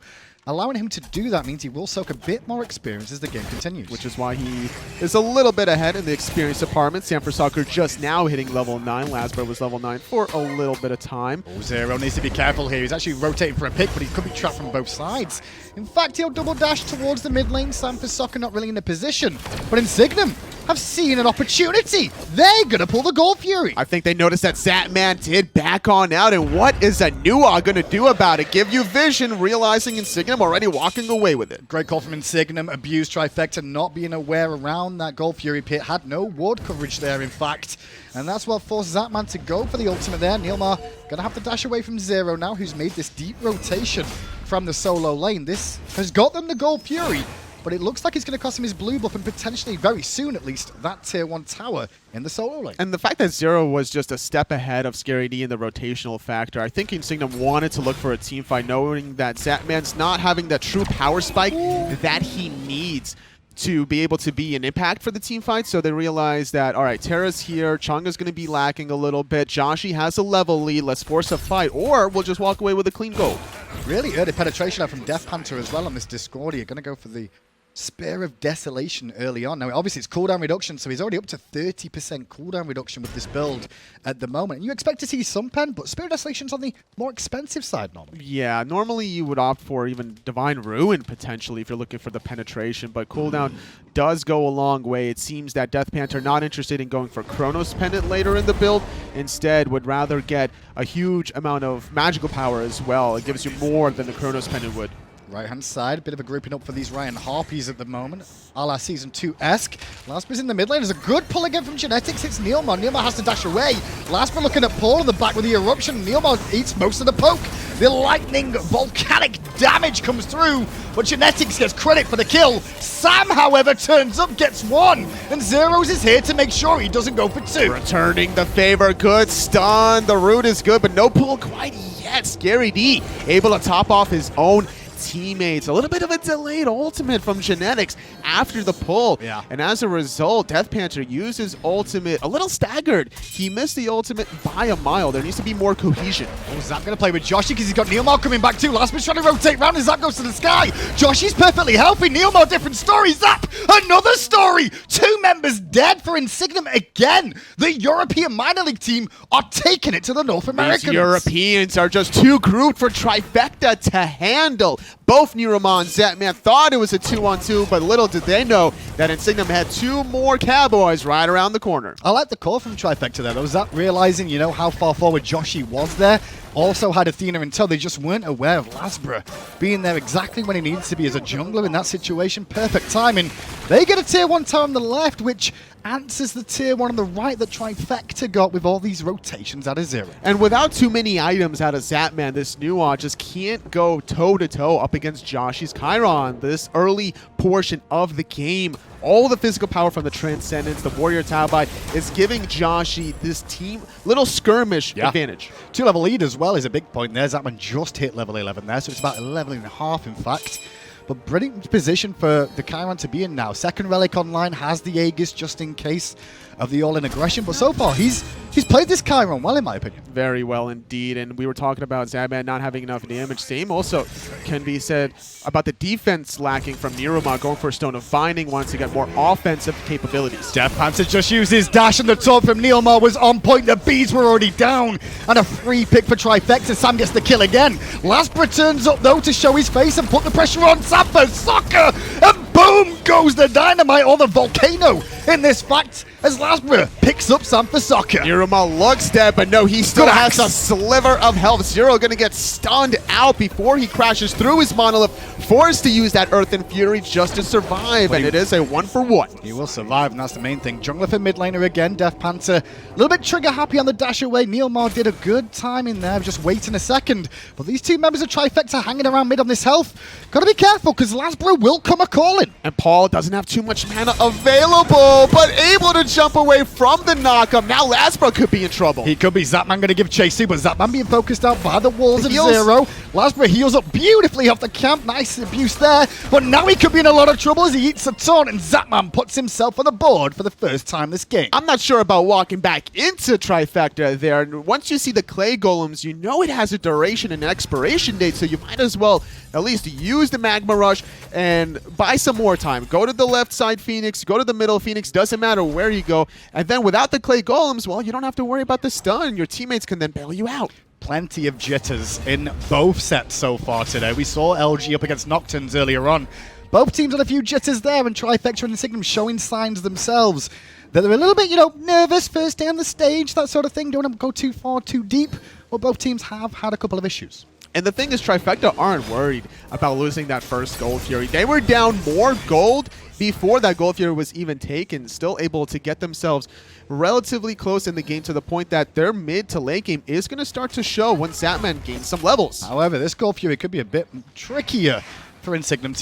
allowing him to do that means he will soak a bit more experience as the game continues. Which is why he is a little bit ahead in the experience department. Sam for Soccer just now hitting level 9. LASBRA was level 9 for a little bit of time. Oh, Zearoe needs to be careful here. He's actually rotating for a pick, but he could be trapped from both sides. In fact, he'll double dash towards the mid lane. Sam for Soccer not really in a position. But Insignem have seen an opportunity. They're going to pull the Gold Fury. I think they noticed that Zapman did back on out, and what is a NeiruMah going to do about it? Give you vision, realizing Insignem already walking away with it. Great call from Insignem. Abused Trifecta not being aware around that Gold Fury pit. Had no ward coverage there, in fact. And that's what forced Zapman to go for the ultimate there. NeiruMah going to have to dash away from Zearoe now, who's made this deep rotation from the solo lane. This has got them the Gold Fury, but it looks like it's going to cost him his blue buff and potentially, very soon at least, that tier 1 tower in the solo lane. And the fact that Zearoe was just a step ahead of Scary D in the rotational factor, I think Insignem wanted to look for a team fight, knowing that Zapman's not having that true power spike that he needs to be able to be an impact for the team fight. So they realized that, all right, Terra's here, Chang'e's going to be lacking a little bit, Joshy has a level lead, let's force a fight, or we'll just walk away with a clean gold. Really early penetration out from Deathpanter as well on this Discordia. Going to go for the Spear of Desolation early on. Now, obviously, it's cooldown reduction, so he's already up to 30% cooldown reduction with this build at the moment. And you expect to see some pen, but Spear of Desolation's on the more expensive side normally. Yeah, normally you would opt for even Divine Ruin potentially if you're looking for the penetration, but cooldown does go a long way. It seems that Deathpanter not interested in going for Chronos Pendant later in the build, instead would rather get a huge amount of magical power as well. It gives you more than the Chronos Pendant would. Right-hand side, bit of a grouping up for these Ryan Harpies at the moment, a la Season 2-esque. LASBRA's in the mid lane. There's a good pull again from Genetics. It's NeiruMah. NeiruMah has to dash away. LASBRA looking at Paul in the back with the eruption. NeiruMah eats most of the poke. The lightning volcanic damage comes through, but Genetics gets credit for the kill. Sam, however, turns up, gets one, and Zeroes is here to make sure he doesn't go for two. Returning the favor, good stun. The root is good, but no pull quite yet. Scary D able to top off his own teammates. A little bit of a delayed ultimate from Genetics after the pull. Yeah. And as a result, Deathpanter used his ultimate a little staggered. He missed the ultimate by a mile. There needs to be more cohesion. Oh, Zap going to play with Joshy because he's got NeiruMah coming back too. LASBRA's trying to rotate round and Zap goes to the sky. Joshy's perfectly healthy. NeiruMah, different story. Zap, another story. 2 members dead for Insignem again. The European minor league team are taking it to the North Americans. These Europeans are just too grouped for Trifecta to handle. Both NeiruMah and Zapman thought it was a 2-on-2, but little did they know that Insignem had 2 more Cowboys right around the corner. I like the call from Trifecta there, though. Zap realizing, you know, how far forward Joshy was there. Also had Athena in tow. They just weren't aware of LASBRA being there exactly when he needs to be as a jungler in that situation. Perfect timing. They get a tier 1 tower on the left, which answers the tier 1 on the right that Trifecta got with all these rotations out of Zearoe. And without too many items out of Zapman, this NeiruMah just can't go toe-to-toe up against Joshy's Chiron. This early portion of the game, all the physical power from the Transcendence, the Warrior Tabai, is giving Joshy this team little skirmish advantage. 2-level lead as well is a big point there. Zapman just hit level 11 there, so it's about 11.5 in fact. But brilliant position for the Chiron to be in now. Second Relic online, has the Aegis just in case of the all-in aggression. But so far, he's played this Chiron well, in my opinion. Very well indeed. And we were talking about Zapman not having enough damage. Same also can be said about the defense lacking from NeiruMah, going for a Stone of Binding once to get more offensive capabilities. Deathpanter just used his dash, and the top from NeiruMah was on point. The bees were already down. And a free pick for Trifecta. Sam gets the kill again. LASBRA turns up, though, to show his face and put the pressure on Sam for Soccer. And boom goes the dynamite, or the volcano, in this fact, as LASBRA picks up Sam for Soccer. NeiruMah looks dead, but no, he still has a sliver of health. Zearoe going to get stunned out before he crashes through his monolith, forced to use that Earth and Fury just to survive, and it is a 1-for-1. He will survive, and that's the main thing. Jungler for mid laner again, Deathpanter. A little bit trigger happy on the dash away. NeiruMah did a good time in there, just waiting a second. But these two members of Trifecta hanging around mid on this health. Gotta be careful, because LASBRA will come a-calling. And Paul doesn't have too much mana available, but able to jump away from the knockup. Now LASBRA could be in trouble. He could be. Zapman going to give chase to, but Zapman being focused out by the walls of Heals. Zearoe. LASBRA heals up beautifully off the camp. Nice abuse there. But now he could be in a lot of trouble as he eats a taunt, and Zapman puts himself on the board for the first time this game. I'm not sure about walking back into Trifecta there. Once you see the clay golems, you know it has a duration and an expiration date, so you might as well at least use the Magma Rush and buy some more time. Go to the left side Phoenix, go to the middle Phoenix, doesn't matter where you go. And then without the clay golems, well, you don't have to worry about the stun. Your teammates can then bail you out. Plenty of jitters in both sets so far today. We saw LG up against Nocturnes earlier on. Both teams had a few jitters there, and Trifecta and Insignem showing signs themselves that they're a little bit, nervous first day on the stage, that sort of thing. Don't want to go too far, too deep. But both teams have had a couple of issues. And the thing is, Trifecta aren't worried about losing that first Gold Fury. They were down more gold before that Gold Fury was even taken, still able to get themselves relatively close in the game to the point that their mid to late game is going to start to show when Zapman gains some levels. However, this Gold Fury could be a bit trickier for Insignem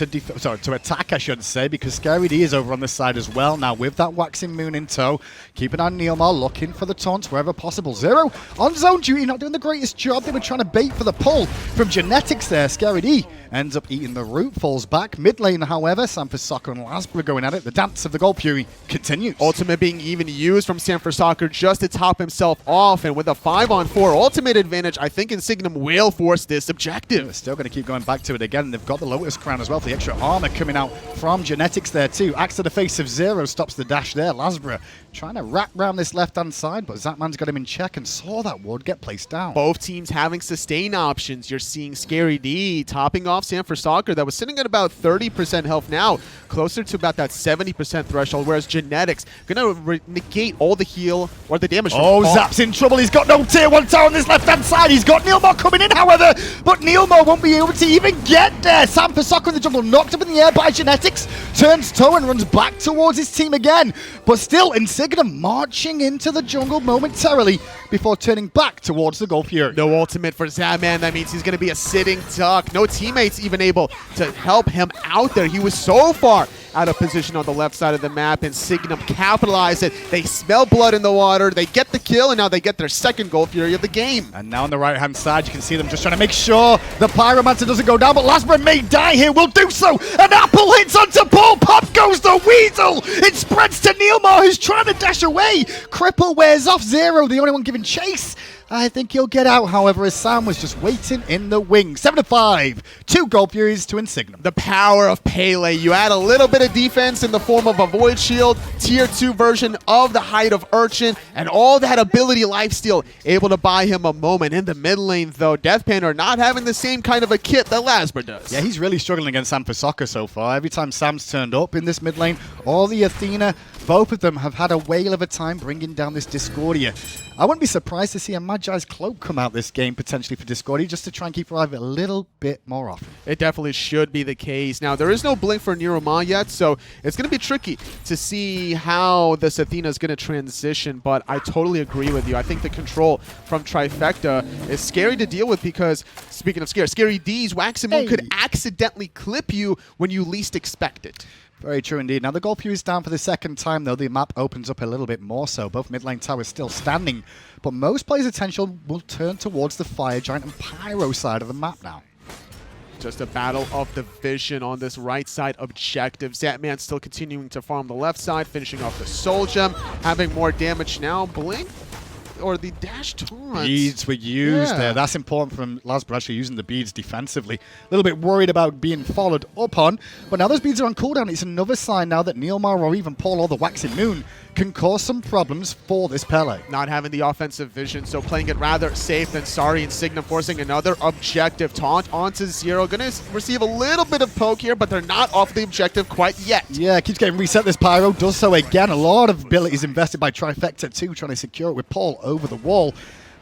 to attack, I should say, because Scary D is over on this side as well now with that Waxing Moon in tow. Keep an eye on NeiruMah, looking for the taunts wherever possible. Zearoe on zone duty, not doing the greatest job. They were trying to bait for the pull from Genetics there. Scary D ends up eating the root, falls back. Mid lane, however, Soccer and LASBRA going at it. The dance of the Gold Fury continues. Ultimate being even used from Soccer just to top himself off, and with a 5-on-4 ultimate advantage, I think Insignem will force this objective. They're still going to keep going back to it again. They've got the Lotus Crown as well for the extra armor coming out from Genetics there too. Axe to the face of Zearoe stops the dash there. LASBRA trying to wrap around this left-hand side, but Zapman's got him in check and saw that ward get placed down. Both teams having sustain options. You're seeing Scary D topping off Soccer that was sitting at about 30% health now, closer to about that 70% threshold, whereas Genetics going to negate all the heal or the damage. Oh, Zap's in trouble. He's got no tier 1 tower on this left-hand side. He's got NeiruMah coming in, however, but NeiruMah won't be able to even get there. Soccer in the jungle, knocked up in the air by Genetics, turns toe and runs back towards his team again, but still Insignem marching into the jungle momentarily before turning back towards the Gold Fury. No ultimate for Zapman. That means he's going to be a sitting duck. No teammates even able to help him out there. He was so far out of position on the left side of the map, and Signum capitalized it. They smell blood in the water, they get the kill, and now they get their second Gold Fury of the game. And now on the right-hand side, you can see them just trying to make sure the Pyromancer doesn't go down, but LASBRA may die here, will do so. An apple hits onto Paul, pop goes the Weasel. It spreads to NeiruMah, who's trying to dash away. Cripple wears off. Zearoe, the only one giving chase. I think he'll get out, however, as Sam was just waiting in the wings. 7-5, 2 Gold Furies to Insignem. The power of Pele. You add a little bit of defense in the form of a Void Shield, tier 2 version of the Height of Urchin, and all that ability lifesteal able to buy him a moment. In the mid lane, though, Deathpanter not having the same kind of a kit that LASBRA does. Yeah, he's really struggling against Soccer so far. Every time Sam's turned up in this mid lane, or the Athena, both of them have had a whale of a time bringing down this Discordia. I wouldn't be surprised to see a Magi's Cloak come out this game potentially for Discordia, just to try and keep her alive a little bit more often. It definitely should be the case. Now, there is no blink for NeiruMah yet, so it's going to be tricky to see how this Athena is going to transition, but I totally agree with you. I think the control from Trifecta is scary to deal with because, speaking of scary, Scary D's Waxing Moon could accidentally clip you when you least expect it. Very true indeed. Now the Gold Fury is down for the second time, though. The map opens up a little bit more so. Both mid lane towers still standing, but most players' attention will turn towards the Fire Giant and Pyro side of the map now. Just a battle of the vision on this right side objective. Zapman still continuing to farm the left side, finishing off the Soul Gem, having more damage now. Blink or the dash taunts. Beads were used there. That's important from LASBRA actually using the beads defensively. A little bit worried about being followed up on, but now those beads are on cooldown. It's another sign now that NeiruMah or even Paul or the Waxing Moon can cause some problems for this Pele. Not having the offensive vision, so playing it rather safe than sorry. Insignem forcing another objective taunt onto Zearoe. Gonna receive a little bit of poke here, but they're not off the objective quite yet. Yeah, keeps getting reset. This Pyro does so again. A lot of abilities invested by Trifecta too, trying to secure it with Paul over the wall.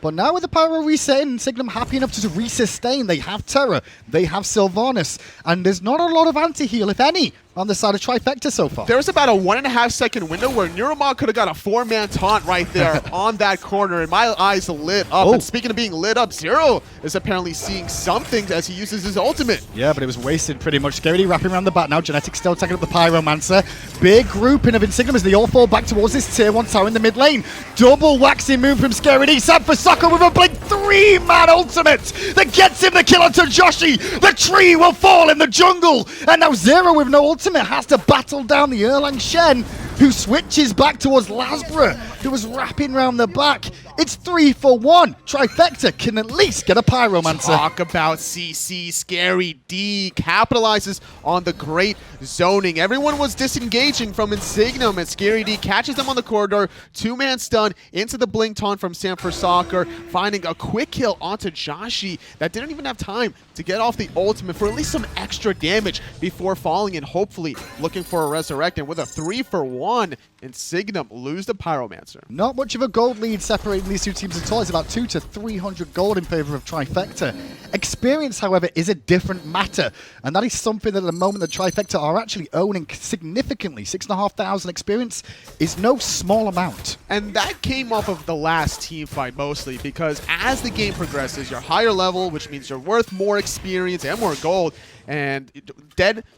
But now with the Pyro resetting, Signum happy enough to resustain. They have Terror, they have Sylvanas, and there's not a lot of anti-heal, if any, on the side of Trifecta so far. There was about a 1.5 second window where NeiruMah could have got a 4-man taunt right there on that corner, and my eyes lit up. Oh. And speaking of being lit up, Zearoe is apparently seeing something as he uses his ultimate. Yeah, but it was wasted pretty much. Scaredy wrapping around the back now. Genetic still taking up the Pyromancer. Big grouping of Insignem as they all fall back towards this tier 1 tower in the mid lane. Double waxing move from Scaredy. Sam for Soccer with a blink 3-man ultimate that gets him the kill onto Joshy. The tree will fall in the jungle. And now Zearoe with no ultimate has to battle down the Erlang Shen, who switches back towards LASBRA, who was wrapping around the back. It's 3 for 1. Trifecta can at least get a Pyromancer. Talk about CC. Scary D capitalizes on the great zoning. Everyone was disengaging from Insignem, and Scary D catches them on the corridor. 2-man stun into the blink taunt from Sam for Soccer, finding a quick kill onto Joshy that didn't even have time to get off the ultimate for at least some extra damage before falling and hopefully looking for a resurrect. And with a 3 for 1, Insignem lose the Pyromancer. Not much of a gold lead separating these two teams at all. It's about 200 to 300 gold in favor of Trifecta. Experience, however, is a different matter, and that is something that at the moment the Trifecta are actually owning significantly. 6,500 experience is no small amount. And that came off of the last team fight mostly, because as the game progresses, you're higher level, which means you're worth more experience and more gold. And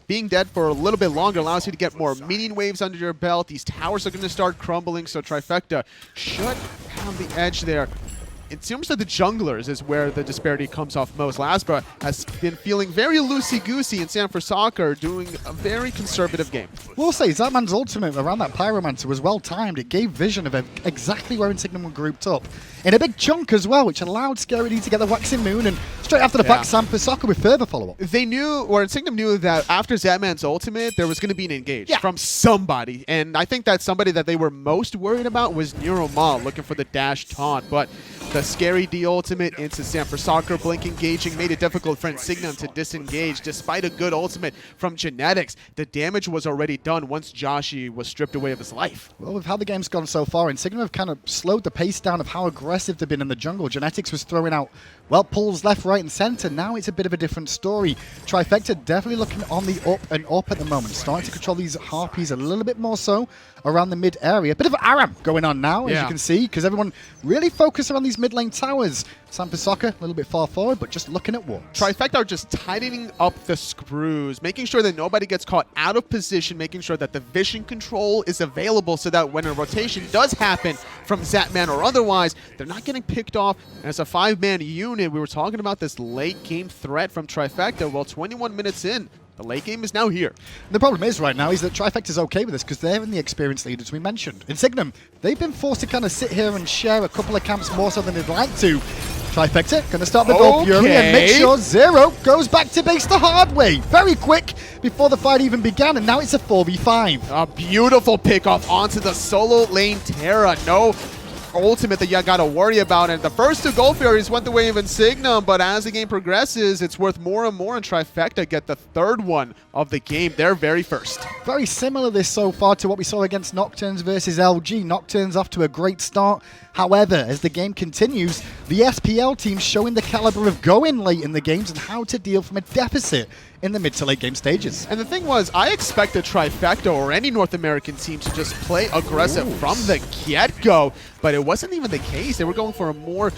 being dead for a little bit longer allows you to get more minion waves under your belt. These towers are going to start crumbling, so Trifecta should have the edge there. It seems that the junglers is where the disparity comes off most. LASBRA has been feeling very loosey-goosey, and Sam for Soccer doing a very conservative game. We'll say Zapman's ultimate around that Pyromancer was well timed. It gave vision of exactly where Insignem were grouped up in a big chunk as well, which allowed Scary D to get the Waxing Moon, and straight after the fact, Sam for Soccer with further follow-up. They knew, or Insignem knew, that after Zapman's ultimate, there was going to be an engage from somebody. And I think that somebody that they were most worried about was NeiruMah, looking for the dash taunt. But the Scary D ultimate into Sam for Soccer, blink engaging, made it difficult for Insignem to disengage. Despite a good ultimate from Genetics, the damage was already done once Joshy was stripped away of his life. Well, with how the game's gone so far, Insignem have kind of slowed the pace down of how aggressive they've been in the jungle. Genetics was throwing out, well, pulls left, right, and center. Now it's a bit of a different story. Trifecta definitely looking on the up and up at the moment, starting to control these Harpies a little bit more so around the mid area. Bit of Aram going on now, as you can see, because everyone really focused around these mid lane towers. Sam for Soccer, a little bit far forward, but just looking at what. Trifecta are just tightening up the screws, making sure that nobody gets caught out of position, making sure that the vision control is available so that when a rotation does happen from Zapman or otherwise, they're not getting picked off. And as a 5-man unit, we were talking about this late game threat from Trifecta. Well, 21 minutes in, the late game is now here. The problem is right now is that Trifecta's okay with this because they're in the experienced leaders we mentioned. Insignem, they've been forced to kind of sit here and share a couple of camps more so than they'd like to. Trifecta going to start the Gold Fury and make sure Zearoe goes back to base the hard way. Very quick before the fight even began, and now it's a 4v5. A beautiful pickoff onto the solo lane Terra. No ultimate that you got to worry about, and the first 2 Gold Furies went the way of Insignem, but as the game progresses, it's worth more and more, and Trifecta get the 3rd one of the game, their very first. Very similar this so far to what we saw against Nocturnes versus LG. Nocturnes off to a great start. However, as the game continues, the SPL team showing the caliber of going late in the games and how to deal from a deficit in the mid to late game stages. And the thing was, I expected Trifecta or any North American team to just play aggressive from the get-go, but it wasn't even the case. They were going for a more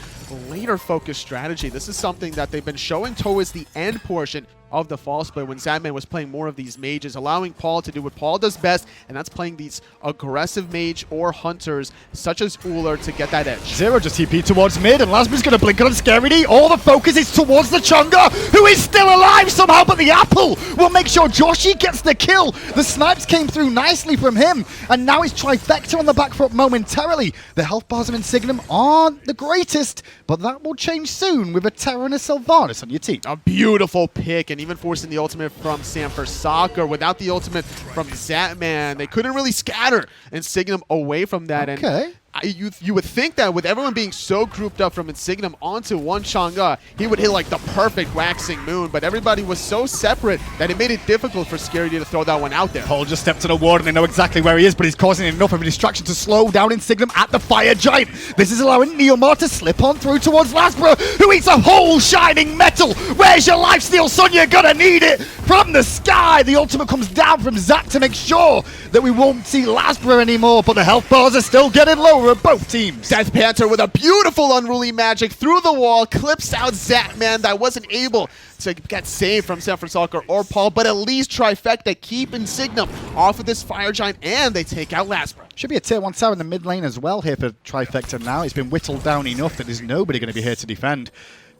later focused strategy. This is something that they've been showing towards the end portion of the fall split when Zapman was playing more of these mages, allowing Paul to do what Paul does best, and that's playing these aggressive mage or hunters such as Uller to get that edge. Zearoe just TP towards mid, and LASBRA's going to blink on Scary D. All the focus is towards the Chang'e, who is still alive somehow, but the apple will make sure Joshy gets the kill. The snipes came through nicely from him, and now it's Trifecta on the back foot momentarily. The health bars of Insignem aren't the greatest, but that will change soon with a Terra and a Sylvanas on your team. A beautiful pick, and even forcing the ultimate from Sam for Soccer. Without the ultimate from Zapman, they couldn't really scatter Insignem away from that. Okay. And you would think that with everyone being so grouped up from Insignem onto one Chang'e, he would hit like the perfect waxing moon, but everybody was so separate that it made it difficult for Scary D to throw that one out there. Paul just stepped to the ward and they know exactly where he is, but he's causing enough of a distraction to slow down Insignem at the Fire Giant. This is allowing NeiruMah to slip on through towards LASBRA, who eats a whole shining metal. Where's your lifesteal, son? You're gonna need it from the sky. The ultimate comes down from Zach to make sure that we won't see LASBRA anymore, but the health bars are still getting lower at both teams. Deathpanter with a beautiful unruly magic through the wall, clips out Zapman that wasn't able to get saved from San Francisco or Paul, but at least Trifecta keep Insignem off of this Fire Giant, and they take out LASBRA. Should be a tier 1 tower in the mid lane as well here for Trifecta now. It's been whittled down enough that there's nobody going to be here to defend.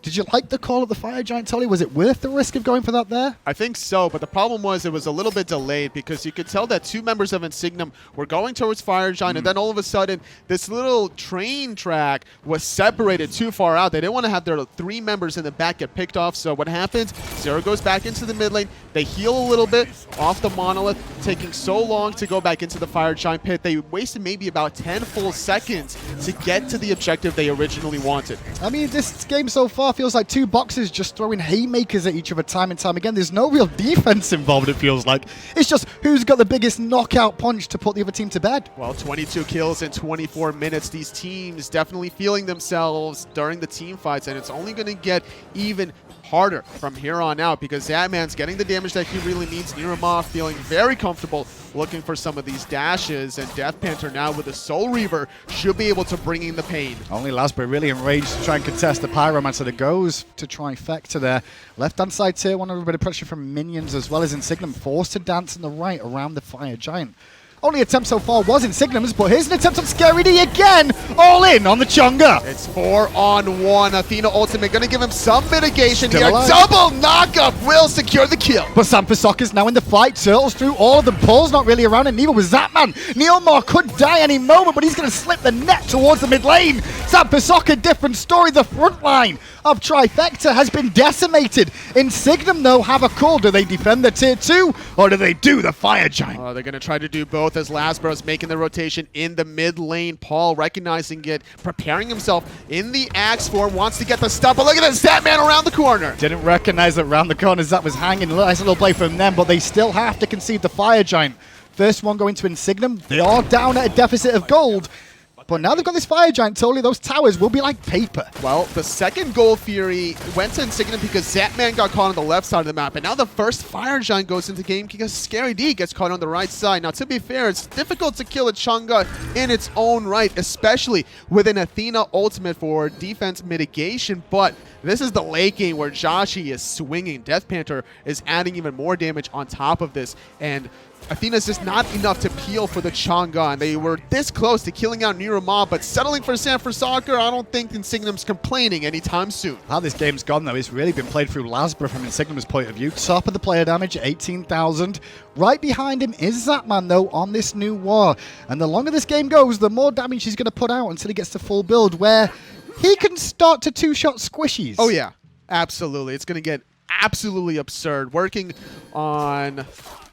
Did you like the call of the Fire Giant, Tolly? Was it worth the risk of going for that there? I think so, but the problem was it was a little bit delayed because you could tell that 2 members of Insignem were going towards Fire Giant, and then all of a sudden, this little train track was separated too far out. They didn't want to have their 3 members in the back get picked off, so what happens? Zearoe goes back into the mid lane. They heal a little bit off the Monolith, taking so long to go back into the Fire Giant pit. They wasted maybe about 10 full seconds to get to the objective they originally wanted. I mean, this game so far feels like 2 boxes just throwing haymakers at each other time and time again. There's no real defense involved, it feels like. It's just who's got the biggest knockout punch to put the other team to bed. Well, 22 kills in 24 minutes. These teams definitely feeling themselves during the team fights, and it's only going to get even harder from here on out because Zapman's getting the damage that he really needs. NeiruMah feeling very comfortable looking for some of these dashes, and Deathpanter now with a Soul Reaver should be able to bring in the pain. Only LASBRA really enraged to try and contest the Pyromancer that goes to Trifecta there. Left-hand side tier 1, a bit of pressure from minions as well as Insignem forced to dance on the right around the Fire Giant. Only attempt so far was Insignem's, but here's an attempt on Scary D again, all in on the Chang'e. It's 4-on-1. Athena ultimate going to give him some mitigation Still here. alive. Double knockup will secure the kill. But San Francisco's now in the fight, turtles through all of them. Paul's not really around, and neither was Zapman. NeiruMah could die any moment, but he's going to slip the net towards the mid lane. San Francisco, different story. The front line of Trifecta has been decimated. Insignem, though, have a call. Do they defend the tier 2, or do they do the Fire Giant? They're going to try to do both as LASBRA is making the rotation in the mid lane. Paul recognizing it, preparing himself in the axe form, wants to get the stop, but look at this Zapman around the corner. Didn't recognize that around the corners that was hanging. Nice little play from them, but they still have to concede the Fire Giant. First one going to Insignem. They are down at a deficit of gold. But now they've got this Fire Giant, totally those towers will be like paper. Well, the second Gold Fury went to Insignem because Zapman got caught on the left side of the map, and now the first Fire Giant goes into game because Scary D gets caught on the right side. Now, to be fair, it's difficult to kill a Chang'e in its own right, especially with an Athena ultimate for defense mitigation, but this is the late game where Joshy is swinging. Deathpanter is adding even more damage on top of this, and Athena's just not enough to peel for the Chang'e, and they were this close to killing out NeiruMah, but settling for San Francisco, I don't think Insignem's complaining anytime soon. How this game's gone, though, it's really been played through LASBRA from Insignem's point of view. Top of the player damage, 18,000. Right behind him is Zapman, though, on this new war. And the longer this game goes, the more damage he's going to put out until he gets to full build, where he can start to two-shot squishies. Oh, yeah. Absolutely. It's going to get absolutely absurd. Working on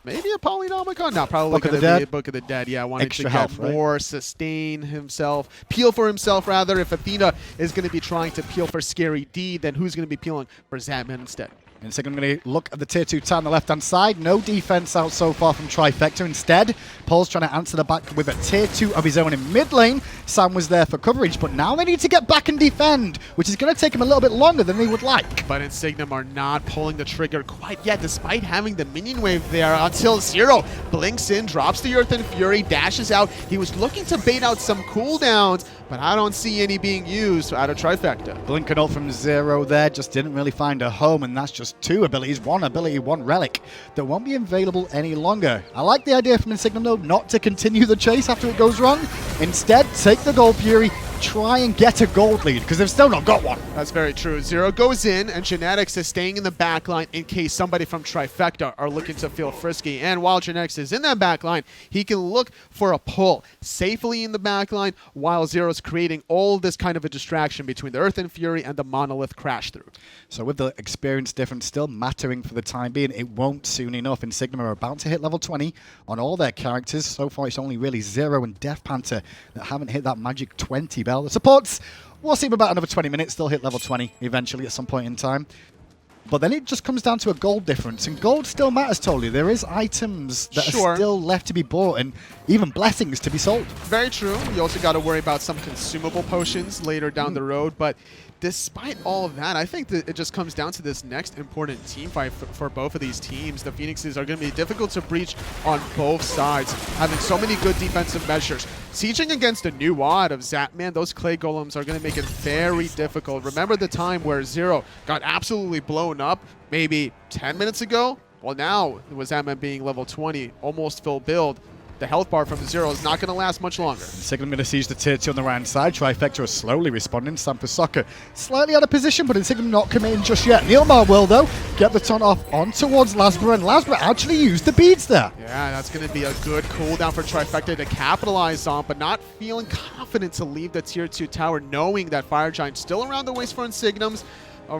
maybe a Polynomicon? No, probably Book of going the to be Dead. a Book of the Dead. Yeah, wanting Extra to get health, right? more, sustain himself, peel for himself, rather. If Athena is going to be trying to peel for Scary D, then who's going to be peeling for Zapman instead? Insignem going to look at the tier 2 tower on the left-hand side. No defense out so far from Trifecta. Instead, Paul's trying to answer the back with a tier 2 of his own in mid lane. Sam was there for coverage, but now they need to get back and defend, which is going to take him a little bit longer than they would like. But Insignem are not pulling the trigger quite yet, despite having the minion wave there, until Zearoe blinks in, drops the Earthen Fury, dashes out. He was looking to bait out some cooldowns, but I don't see any being used out of Trifecta. Blink and ult from Zearoe there, just didn't really find a home, and that's just 2 abilities, 1 ability, 1 relic, that won't be available any longer. I like the idea from Insignem, though, not to continue the chase after it goes wrong. Instead, take the Gold Fury, try and get a gold lead, because they've still not got one. That's very true. Zearoe goes in, and Genetics is staying in the backline in case somebody from Trifecta are looking to feel frisky. And while Genetics is in that backline, he can look for a pull safely in the backline while Zero's creating all this kind of a distraction between the Earth and Fury and the Monolith crash through. So with the experience difference still mattering for the time being, it won't soon enough. Insignem are about to hit level 20 on all their characters. So far, it's only really Zearoe and Deathpanter that haven't hit that magic 20 bell. The supports, we'll see in about another 20 minutes. They'll hit level 20 eventually at some point in time. But then it just comes down to a gold difference, and gold still matters totally. There is items that are still left to be bought, and even blessings to be sold. Very true. You also got to worry about some consumable potions later down the road, but despite all of that, I think that it just comes down to this next important team fight for both of these teams. The Phoenixes are going to be difficult to breach on both sides, having so many good defensive measures. Sieging against a new wad of Zapman, those clay golems are going to make it very difficult. Remember the time where Zearoe got absolutely blown up maybe 10 minutes ago? Well, now with Zapman being level 20, almost full build, the health bar from Zearoe is not going to last much longer. Signum going to siege the tier 2 on the right side. Trifecta is slowly responding. Sampa Soccer slightly out of position, but Insignem not committing just yet. NeiruMah will, though, get the ton off on towards LASBRA, and LASBRA actually used the beads there. Yeah, that's going to be a good cooldown for Trifecta to capitalize on, but not feeling confident to leave the tier 2 tower, knowing that Fire Giant's still around the waist for Insignems.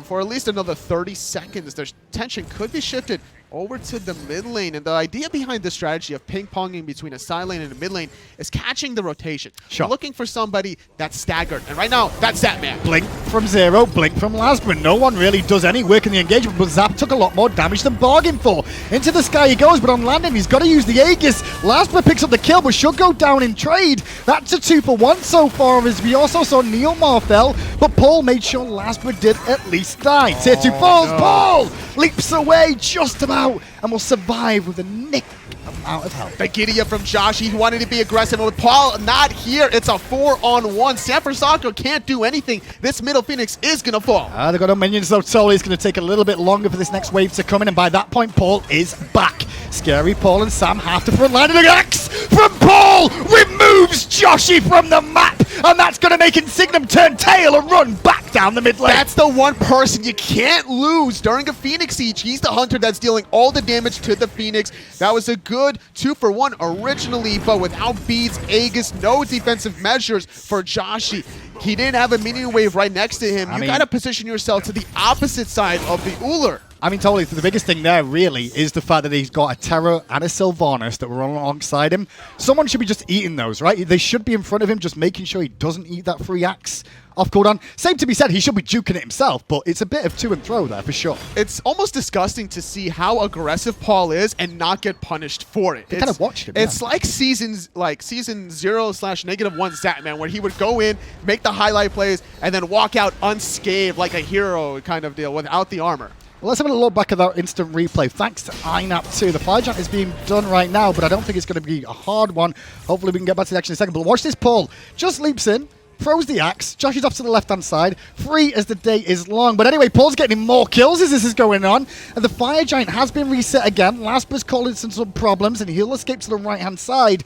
For at least another 30 seconds, their tension could be shifted over to the mid lane. And the idea behind this strategy of ping-ponging between a side lane and a mid lane is catching the rotation. Sure. Looking for somebody that's staggered. And right now, that's Zapman. Blink from Zearoe, blink from LASBRA. No one really does any work in the engagement, but Zap took a lot more damage than bargained for. Into the sky he goes, but on landing, he's got to use the Aegis. LASBRA picks up the kill, but should go down in trade. That's a 2-for-1 so far, as we also saw NeiruMah fell, but Paul made sure LASBRA did at least die. Tier 2 falls, no. Paul leaps away just about and will survive with a nick amount of health. The giddy up from Joshy, who wanted to be aggressive, and with Paul not here, it's a 4-on-1. San Francisco can't do anything. This middle Phoenix is going to fall. They've got no minions, though. Totally, it's going to take a little bit longer for this next wave to come in, and by that point, Paul is back. Scary Paul and Sam have to front line, and an axe from Paul removes Joshy from the map, and that's going to make Insignem turn tail and run back down the mid lane. That's the one person you can't lose during a Phoenix siege. He's the hunter that's dealing all the damage to the Phoenix. That was a good 2-for-1 originally, but without beads, Aegis, no defensive measures for Joshy. He didn't have a minion wave right next to him. You got to position yourself to the opposite side of the Uller. I mean, totally. The biggest thing there, really, is the fact that he's got a Terror and a Sylvanas that were alongside him. Someone should be just eating those, right? They should be in front of him, just making sure he doesn't eat that free axe off cooldown. Same to be said, he should be juking it himself, but it's a bit of to and fro there for sure. It's almost disgusting to see how aggressive Paul is and not get punished for it. I kind of watched him. It's like season 0/-1 Zapman, where he would go in, make the highlight plays, and then walk out unscathed like a hero kind of deal without the armor. Well, let's have a look back at that instant replay. Thanks to INAP too. The fire giant is being done right now, but I don't think it's going to be a hard one. Hopefully we can get back to the action in a second. But watch this, Paul just leaps in, throws the axe. Josh is off to the left-hand side, free as the day is long. But anyway, Paul's getting more kills as this is going on. And the fire giant has been reset again. LASBRA's calling some problems, and he'll escape to the right-hand side.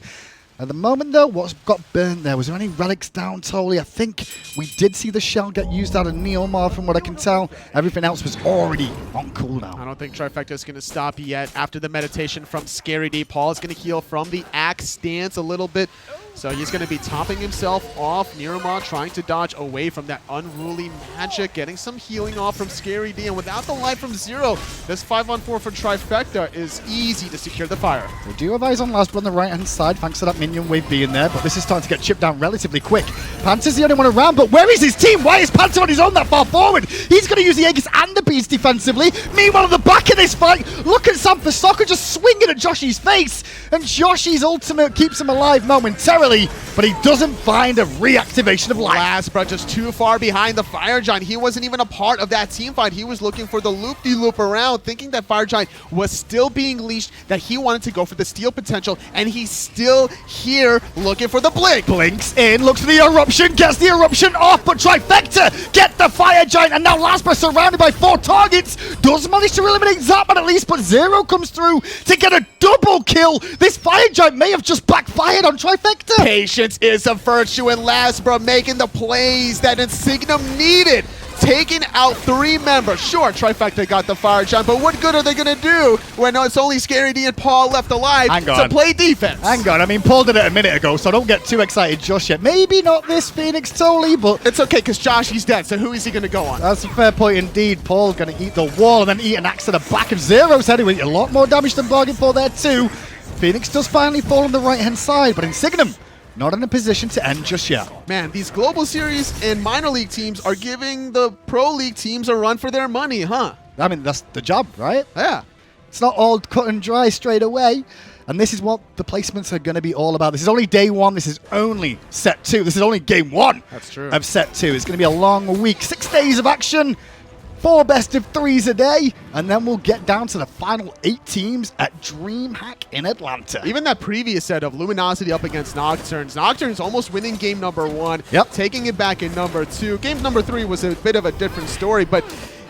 At the moment, though, what's got burnt there? Was there any relics down, totally? I think we did see the shell get used out of NeiruMah, from what I can tell. Everything else was already on cooldown. I don't think Trifecta is going to stop yet. After the meditation from Scary D, Paul is going to heal from the axe stance a little bit. So he's going to be topping himself off. NeiruMah trying to dodge away from that unruly magic, getting some healing off from Scary D. And without the light from Zearoe, this 5-on-4 for Trifecta is easy to secure the fire. We do have eyes on LASBRA on the right-hand side, thanks to that minion wave being there, but this is starting to get chipped down relatively quick. Panther's the only one around, but where is his team? Why is Panther on his own that far forward? He's going to use the Aegis and the beads defensively. Meanwhile, at the back of this fight, look at Sam Fasaka just swinging at Joshy's face, and Joshy's ultimate keeps him alive momentarily, but he doesn't find a reactivation of life. LASBRA just too far behind the Fire Giant. He wasn't even a part of that team fight. He was looking for the loop-de-loop around, thinking that Fire Giant was still being leashed, that he wanted to go for the steal potential, and he's still here looking for the blink. Blinks in, looks for the eruption, gets the eruption off, but Trifecta get the Fire Giant, and now LASBRA surrounded by 4 targets. Does manage to eliminate Zapman at least, but Zearoe comes through to get a double kill. This Fire Giant may have just backfired on Trifecta. Patience is a virtue, and LASBRA making the plays that Insignem needed. Taking out 3 members. Sure, Trifecta got the fire giant, but what good are they going to do when it's only Scary D and Paul left alive to play defense? Hang on, I mean, Paul did it a minute ago, so don't get too excited just yet. Maybe not this Phoenix totally, but... It's okay, because Joshy's dead, so who is he going to go on? That's a fair point indeed. Paul's going to eat the wall and then eat an axe to the back of Zearoe's head. He a lot more damage than bargained for there too. Phoenix does finally fall on the right-hand side, but Insignem not in a position to end just yet. Man, these global series and minor league teams are giving the pro league teams a run for their money, huh? I mean, that's the job, right? Yeah. It's not all cut and dry straight away. And this is what the placements are going to be all about. This is only day 1. This is only set 2. This is only game 1 That's true. of set 2. It's going to be a long week. 6 days of action. 4 best of 3s a day, and then we'll get down to the final 8 teams at DreamHack in Atlanta. Even that previous set of Luminosity up against Nocturnes. Nocturnes almost winning game number 1, taking it back in number 2. Game number 3 was a bit of a different story, but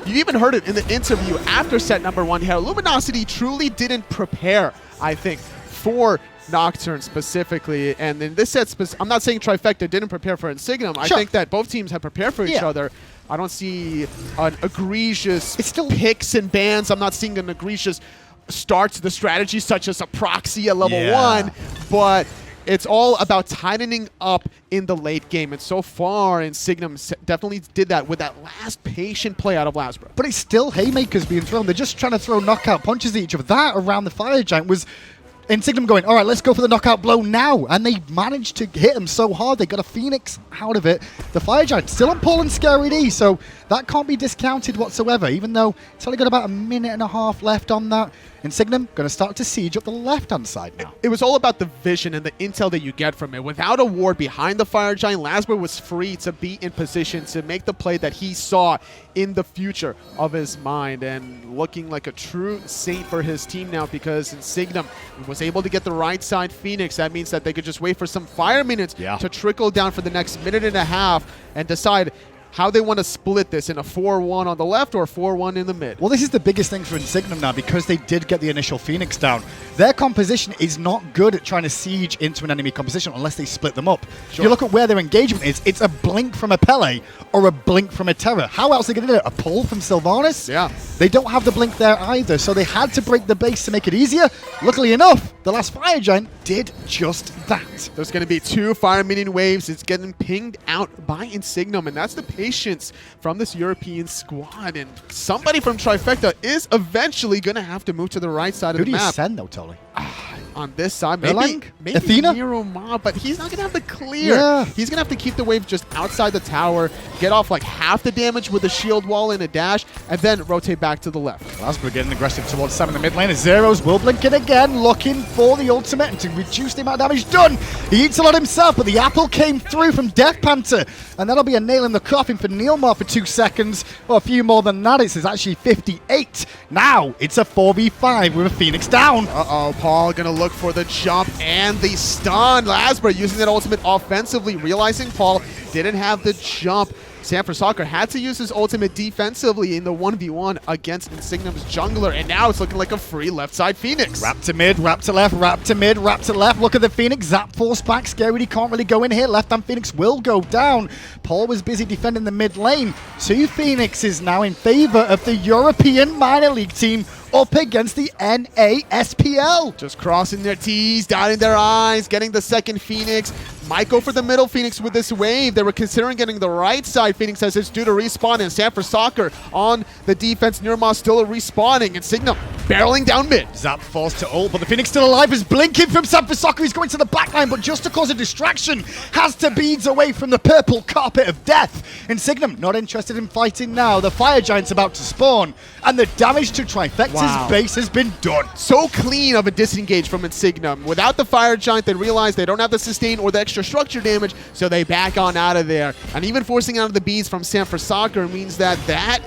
you even heard it in the interview after set number 1 here. Luminosity truly didn't prepare, I think, for Nocturne specifically, and in this set, I'm not saying Trifecta didn't prepare for Insignem. I think that both teams have prepared for each other. I don't see an egregious picks and bans. I'm not seeing an egregious start to the strategy such as a proxy at level 1, but it's all about tightening up in the late game, and so far Insignem definitely did that with that last patient play out of LASBRA. But it's still haymakers being thrown. They're just trying to throw knockout punches at each other. That around the fire giant was Insignem going, all right, let's go for the knockout blow now. And they managed to hit him so hard, they got a Phoenix out of it. The Fire Giant still on Paul and Scary D, so that can't be discounted whatsoever, even though it's only got about a minute and a half left on that. Insignem going to start to siege up the left-hand side now. It was all about the vision and the intel that you get from it. Without a ward behind the Fire Giant, LASBRA was free to be in position to make the play that he saw in the future of his mind, and looking like a true saint for his team now, because Insignem was able to get the right side Phoenix. That means that they could just wait for some fire minutes to trickle down for the next minute and a half and decide how they want to split this in a 4-1 on the left or 4-1 in the mid. Well, this is the biggest thing for Insignem now, because they did get the initial Phoenix down. Their composition is not good at trying to siege into an enemy composition unless they split them up. If you look at where their engagement is, it's a blink from a Pele or a blink from a Terra. How else are they going to do it? A pull from Sylvanas? Yeah. They don't have the blink there either, so they had to break the base to make it easier. Luckily enough, the last Fire Giant did just that. There's going to be 2 fire minion waves. It's getting pinged out by Insignem, and that's the patience from this European squad. And somebody from Trifecta is eventually going to have to move to the right side of the map. Who do you send, though, Tolly? On this side, Erlang? maybe Athena? NeiruMah, but he's not going to have the clear. Yeah. He's going to have to keep the wave just outside the tower, get off like half the damage with a shield wall and a dash, and then rotate back to the left. LASBRA getting aggressive towards Sam in the mid lane. Zeroes will blink it again, looking for the ultimate and to reduce the amount of damage done. He eats a lot himself, but the apple came through from Deathpanter, and that'll be a nail in the coffin for NeiruMah for 2 seconds. Well, a few more than that. It's actually 58. Now it's a 4v5 with a Phoenix down. Uh-oh, Paul going to look for the jump and the stun. LASBRA using that ultimate offensively, realizing Paul didn't have the jump. Sanford Soccer had to use his ultimate defensively in the 1v1 against Insignem's jungler, and now it's looking like a free left side Phoenix. Wrap to mid, wrap to left, wrap to mid, wrap to left. Look at the Phoenix. Zap force back. Scary can't really go in here. Left-hand Phoenix will go down. Paul was busy defending the mid lane. 2 Phoenixes now in favor of the European minor league team up against the NASPL. Just crossing their T's, dotting their I's, getting the second Phoenix. Might go for the middle Phoenix with this wave. They were considering getting the right side Phoenix as it's due to respawn, and Sanford Soccer on the defense. NeiruMah still respawning, and Signum barreling down mid. Zap falls to ult, but the Phoenix still alive is blinking from Sanford Soccer. He's going to the backline, but just to cause a distraction, has to beads away from the purple carpet of death. Insignem not interested in fighting now. The Fire Giant's about to spawn, and the damage to Trifecta's base has been done. So clean of a disengage from Insignem. Without the Fire Giant, they realize they don't have the sustain or the extra structure damage, so they back on out of there. And even forcing out of the beads from Sanford Soccer means that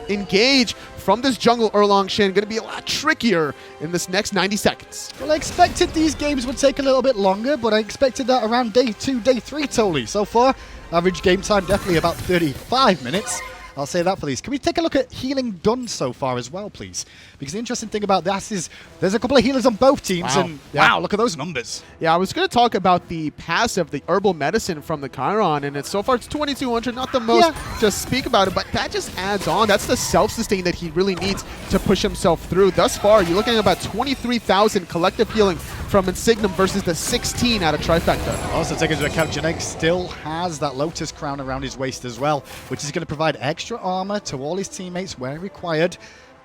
engage from this jungle Erlang Shen going to be a lot trickier in this next 90 seconds. Well, I expected these games would take a little bit longer, but I expected that around day 2, day 3 totally. So far, average game time definitely about 35 minutes. I'll say that for these. Can we take a look at healing done so far as well, please? Because the interesting thing about that is there's a couple of healers on both teams, and wow, look at those numbers. Yeah, I was going to talk about the passive, the herbal medicine from the Chiron, and so far it's 2,200, not the most to speak about it, but that just adds on. That's the self-sustain that he really needs to push himself through. Thus far, you're looking at about 23,000 collective healing from Insignem versus the 16 out of Trifecta. Also, take into account, Chang'e still has that Lotus crown around his waist as well, which is going to provide extra armor to all his teammates where required.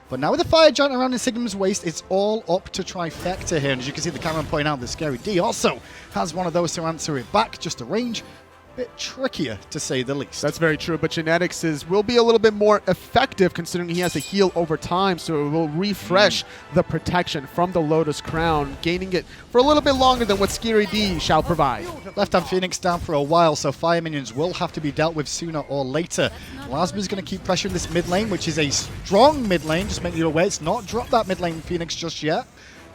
But now with the fire giant around Insignum's waist, it's all up to Trifecta here. And as you can see the camera point out, the Scary D also has one of those to answer it back. Just a range, bit trickier to say the least. That's very true, but Genetics will be a little bit more effective considering he has to heal over time, so it will refresh the protection from the Lotus Crown, gaining it for a little bit longer than what Scary D shall provide. Left-hand Phoenix down for a while, so fire minions will have to be dealt with sooner or later. LASBRA's going to keep pressuring this mid lane, which is a strong mid lane, just making you aware it's not dropped that mid lane Phoenix just yet.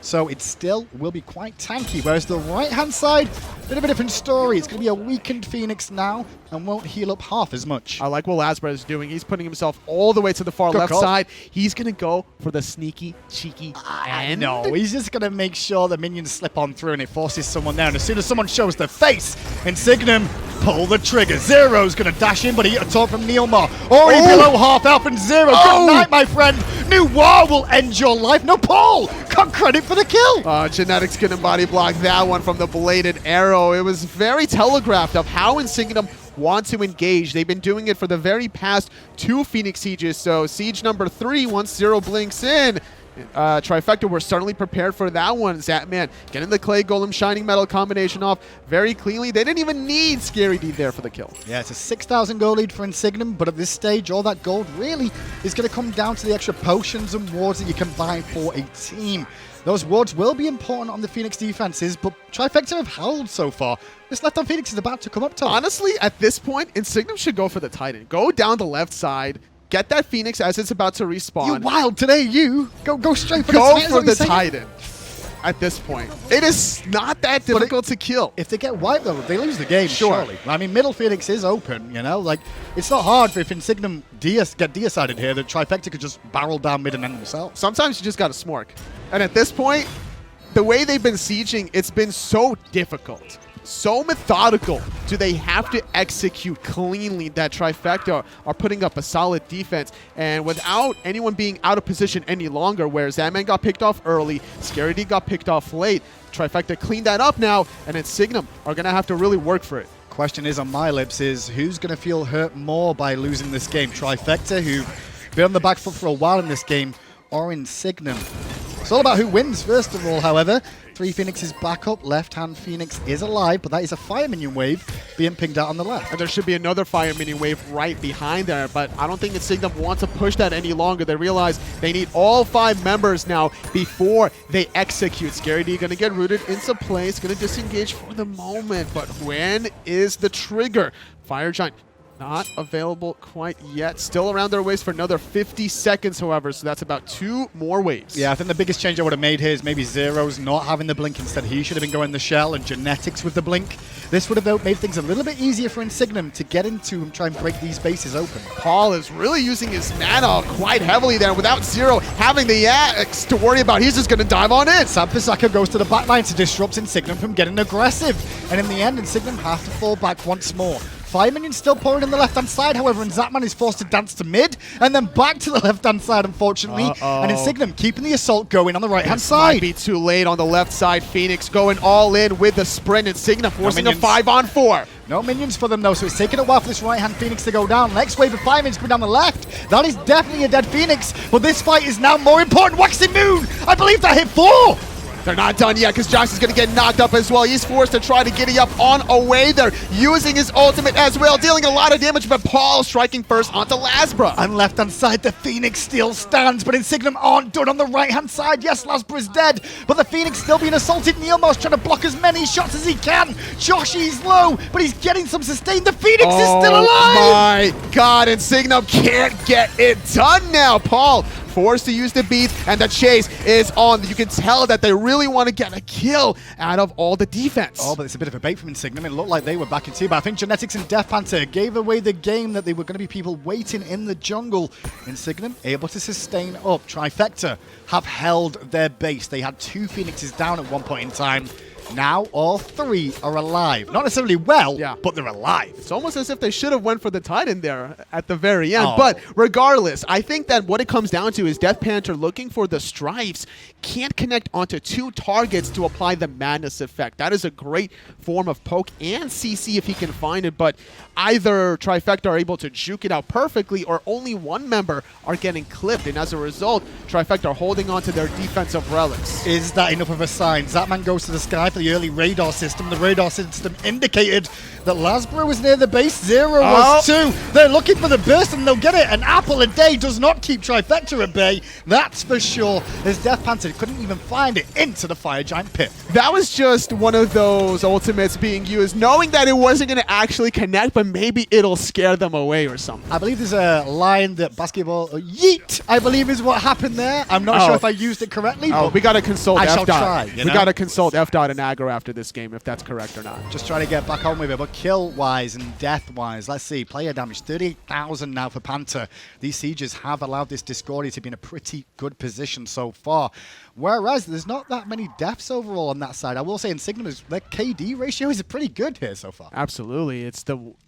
So it still will be quite tanky, whereas the right-hand side, bit of a different story. It's going to be a weakened Phoenix now and won't heal up half as much. I like what LASBRA is doing. He's putting himself all the way to the far left side. He's going to go for the sneaky, cheeky end. No, he's just going to make sure the minions slip on through and it forces someone down. As soon as someone shows their face, Insignem pull the trigger. Zearoe's going to dash in, but he hit a taunt from NeiruMah. Already below half health, and Zearoe, good night, my friend. New war will end your life. No, Paul got credit for the kill. Genetics couldn't body block that one from the bladed arrow. It was very telegraphed of how Insignem want to engage. They've been doing it for the very past 2 Phoenix Sieges, so Siege number 3, once Zearoe blinks in, Trifecta were certainly prepared for that one. Zapman getting the Clay Golem Shining Metal combination off very cleanly. They didn't even need Scary D there for the kill. Yeah, it's a 6,000 gold lead for Insignem, but at this stage, all that gold really is going to come down to the extra potions and wards that you can buy for a team. Those wards will be important on the Phoenix defenses, but Trifecta have held so far. This left-hand Phoenix is about to come up top. Honestly, at this point, Insignem should go for the Titan. Go down the left side, get that Phoenix as it's about to respawn. You wild today, you. Go straight for go the Titan. Go for the Titan. At this point, it is not that difficult to kill. If they get wiped, though, they lose the game, surely. I mean, middle Phoenix is open, you know? Like, it's not hard for if Insignem get decided here that Trifecta could just barrel down mid and end themselves. Sometimes you just got to smork. And at this point, the way they've been sieging, it's been so difficult. So methodical do they have to execute cleanly that Trifecta are putting up a solid defense, and without anyone being out of position any longer, where Zapman got picked off early, Scary D got picked off late, Trifecta cleaned that up now, and Insignem are going to have to really work for it. Question is on my lips is, who's going to feel hurt more by losing this game? Trifecta, who've been on the back foot for a while in this game, or Insignem? It's all about who wins, first of all, however. 3 Phoenixes back up. Left-hand Phoenix is alive, but that is a fire minion wave being pinged out on the left. And there should be another fire minion wave right behind there, but I don't think Insignem wants to push that any longer. They realize they need all 5 members now before they execute. Scary D going to get rooted into place, going to disengage for the moment, but when is the trigger? Fire Giant not available quite yet. Still around their waist for another 50 seconds, however, so that's about 2 more waves. Yeah, I think the biggest change I would have made here is maybe Zearoe's not having the blink. Instead, he should have been going the shell and Genetics with the blink. This would have made things a little bit easier for Insignem to get into and try and break these bases open. Paul is really using his mana quite heavily there without Zearoe having the Axe to worry about. He's just going to dive on in. Sampasaka goes to the backline to disrupt Insignem from getting aggressive. And in the end, Insignem have to fall back once more. Fire minions still pouring in the left-hand side, however, and Zapman is forced to dance to mid, and then back to the left-hand side, unfortunately. And Insignem keeping the assault going on the right-hand side. Might be too late on the left side. Phoenix going all in with the sprint, and Signum forcing a 5-on-4. No minions for them, though, so it's taking a while for this right-hand Phoenix to go down. Next wave of fire minions coming down the left. That is definitely a dead Phoenix, but this fight is now more important. Waxing Moon, I believe that hit 4. They're not done yet because Josh is going to get knocked up as well. He's forced to try to giddy up on away there, using his ultimate as well, dealing a lot of damage, but Paul striking first onto LASBRA. On left-hand side, the Phoenix still stands, but Insignem aren't done on the right-hand side. Yes, LASBRA is dead, but the Phoenix still being assaulted. NeiruMah's trying to block as many shots as he can. Joshy's low, but he's getting some sustain. The Phoenix is still alive! Oh my god, Insignem can't get it done now. Paul forced to use the beats, and the chase is on. You can tell that they really want to get a kill out of all the defense. Oh, but it's a bit of a bait from Insignem. It looked like they were back in two, but I think Genetics and Deathpanter gave away the game that they were going to be people waiting in the jungle. Insignem able to sustain up. Trifecta have held their base. They had 2 Phoenixes down at one point in time. Now all 3 are alive. Not necessarily well, but they're alive. It's almost as if they should have went for the Titan there at the very end. Oh. But regardless, I think that what it comes down to is Deathpanter looking for the stripes, can't connect onto 2 targets to apply the madness effect. That is a great form of poke and CC if he can find it, but either Trifecta are able to juke it out perfectly or only one member are getting clipped, and as a result, Trifecta are holding on to their defensive relics. Is that enough of a sign? Zapman goes to the sky for the early radar system. The radar system indicated that LASBRA was near the base. Zearoe was too. They're looking for the burst and they'll get it. An apple a day does not keep Trifecta at bay. That's for sure. As Deathpanter couldn't even find it into the Fire Giant pit. That was just one of those ultimates being used, knowing that it wasn't going to actually connect, but maybe it'll scare them away or something. I believe there's a line that basketball yeet, I believe is what happened there. I'm not sure if I used it correctly. Oh, but we got to consult I FDOT. shall try, We got to consult FDOT and aggro after this game if that's correct or not. Just trying to get back on with it, but kill-wise and death-wise, let's see. Player damage, 38,000 now for Panther. These sieges have allowed this Discordia to be in a pretty good position so far. Whereas there's not that many deaths overall on that side. I will say Insignem, their KD ratio is pretty good here so far. Absolutely.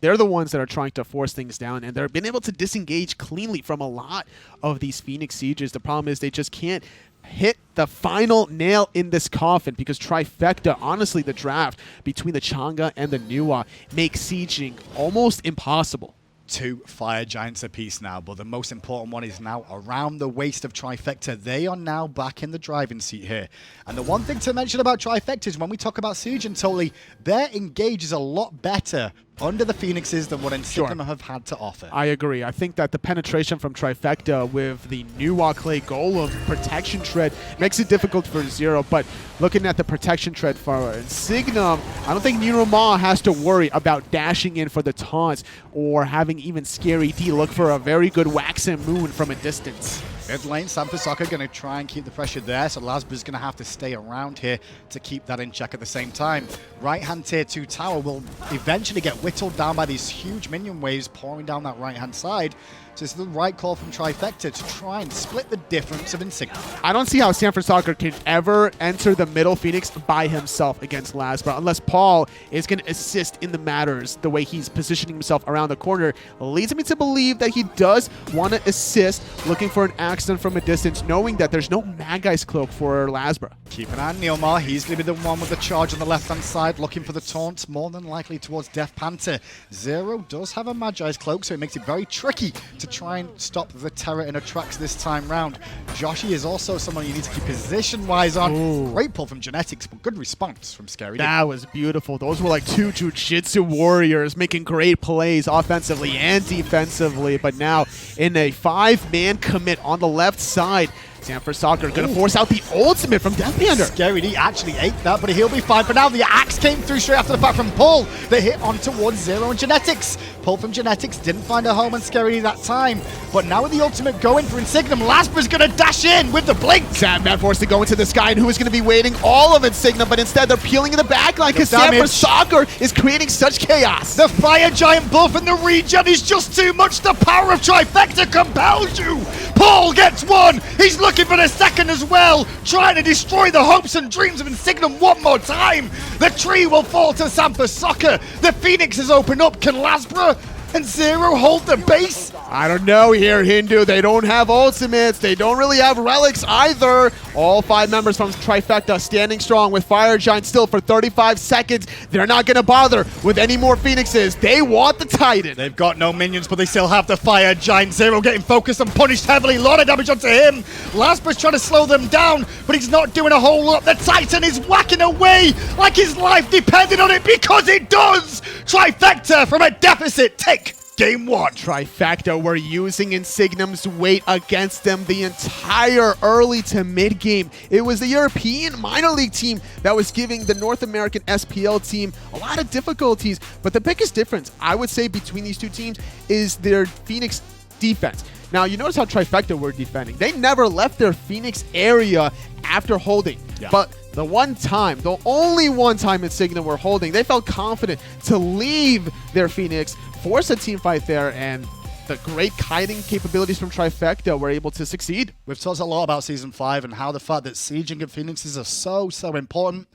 They're the ones that are trying to force things down, and they've been able to disengage cleanly from a lot of these Phoenix sieges. The problem is they just can't hit the final nail in this coffin because Trifecta, honestly, the draft between the Chang'e and the NeiruMah makes sieging almost impossible. 2 Fire Giants apiece now, but the most important one is now around the waist of Trifecta. They are now back in the driving seat here. And the one thing to mention about Trifecta is when we talk about Siege and Totally, their engage is a lot better under the Phoenixes than what Insignem have had to offer. I agree. I think that the penetration from Trifecta with the NeiruMah Clay Golem protection tread makes it difficult for Zearoe, but looking at the protection tread for Signum, I don't think NeiruMah has to worry about dashing in for the taunts or having even Scary D look for a very good wax and moon from a distance. Mid lane, Sampasaka going to try and keep the pressure there, so LASBRA's going to have to stay around here to keep that in check at the same time. Right-hand tier 2 tower will eventually get whittled down by these huge minion waves pouring down that right-hand side. So it's the right call from Trifecta to try and split the difference of Insignia. I don't see how Sanford Soccer can ever enter the middle Phoenix by himself against LASBRA unless Paul is going to assist in the matters. The way he's positioning himself around the corner leads me to believe that he does want to assist, looking for an accident from a distance, knowing that there's no Mad Guy's Cloak for LASBRA. Keep an eye on NeiruMah. He's going to be the one with the charge on the left-hand side, looking for the taunt, more than likely towards Deathpanter. Zearoe does have a Magi's Cloak, so it makes it very tricky to try and stop the Terror in her tracks this time round. Joshy is also someone you need to keep position-wise on. Ooh. Great pull from Genetics, but good response from Scary D. That was beautiful. Those were like 2 Jiu-Jitsu warriors making great plays offensively and defensively, but now in a 5-man commit on the left side, Sanford Soccer going to force out the ultimate from Deathpanter. Scary D actually ate that, but he'll be fine. But now the axe came through straight after the fact from Paul. They hit on towards Zearoe and Genetics. Paul from Genetics didn't find a home on Scary D that time. But now with the ultimate going for Insignem, LASBRA's going to dash in with the blink. Zapman forced to go into the sky, and who is going to be waiting all of Insignia, but instead they're peeling in the back line because Sanford Soccer is creating such chaos. The Fire Giant buff and the regen is just too much. The power of Trifecta compels you. Paul gets one. He's looking for the second as well, trying to destroy the hopes and dreams of Insignem one more time. The tree will fall to Sanford Soccer. The Phoenixes open up. Can LASBRA and Zearoe hold the base? I don't know here, Hindu. They don't have ultimates. They don't really have relics either. All 5 members from Trifecta standing strong with Fire Giant still for 35 seconds. They're not going to bother with any more Phoenixes. They want the Titan. They've got no minions, but they still have the Fire Giant. Zearoe getting focused and punished heavily. A lot of damage onto him. LASBRA's trying to slow them down, but he's not doing a whole lot. The Titan is whacking away like his life depended on it, because it does. Trifecta from a deficit take Game 1. Trifecta were using Insignem's weight against them the entire early to mid game. It was the European minor league team that was giving the North American SPL team a lot of difficulties, but the biggest difference I would say between these two teams is their Phoenix defense. Now, you notice how Trifecta were defending. They never left their Phoenix area after holding. Yeah. But the one time, the only one time Insignem were holding, they felt confident to leave their Phoenix, force a team fight there, and the great kiting capabilities from Trifecta were able to succeed. We've talked a lot about Season 5 and how the fact that sieging of Phoenixes are so important.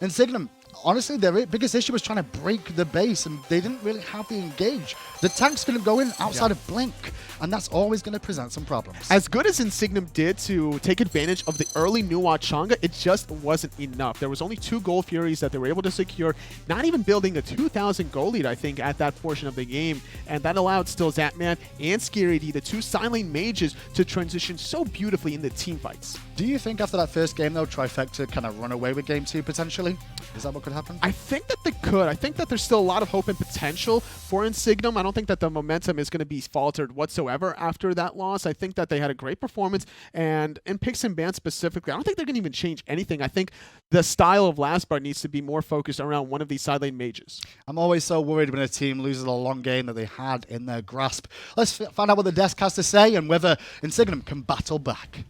Insignem, honestly, their biggest issue was trying to break the base, and they didn't really have the engage. The tank's going to go in outside of Blink, and that's always going to present some problems. As good as Insignem did to take advantage of the early NeiruMah Chang'e, it just wasn't enough. There was only 2 Gold Furies that they were able to secure, not even building a 2,000 goal lead, I think, at that portion of the game, and that allowed still Zapman and Scary D, the 2 silent mages, to transition so beautifully in the team fights. Do you think after that first game, though, Trifecta kind of run away with Game 2 potentially? Is that what could happen? I think that they could. I think that there's still a lot of hope and potential for Insignem. I don't think that the momentum is going to be faltered whatsoever after that loss. I think that they had a great performance, and in picks and bans specifically, I don't think they're going to even change anything. I think the style of LASBRA needs to be more focused around one of these side lane mages. I'm always so worried when a team loses a long game that they had in their grasp. Let's find out what the desk has to say and whether Insignem can battle back.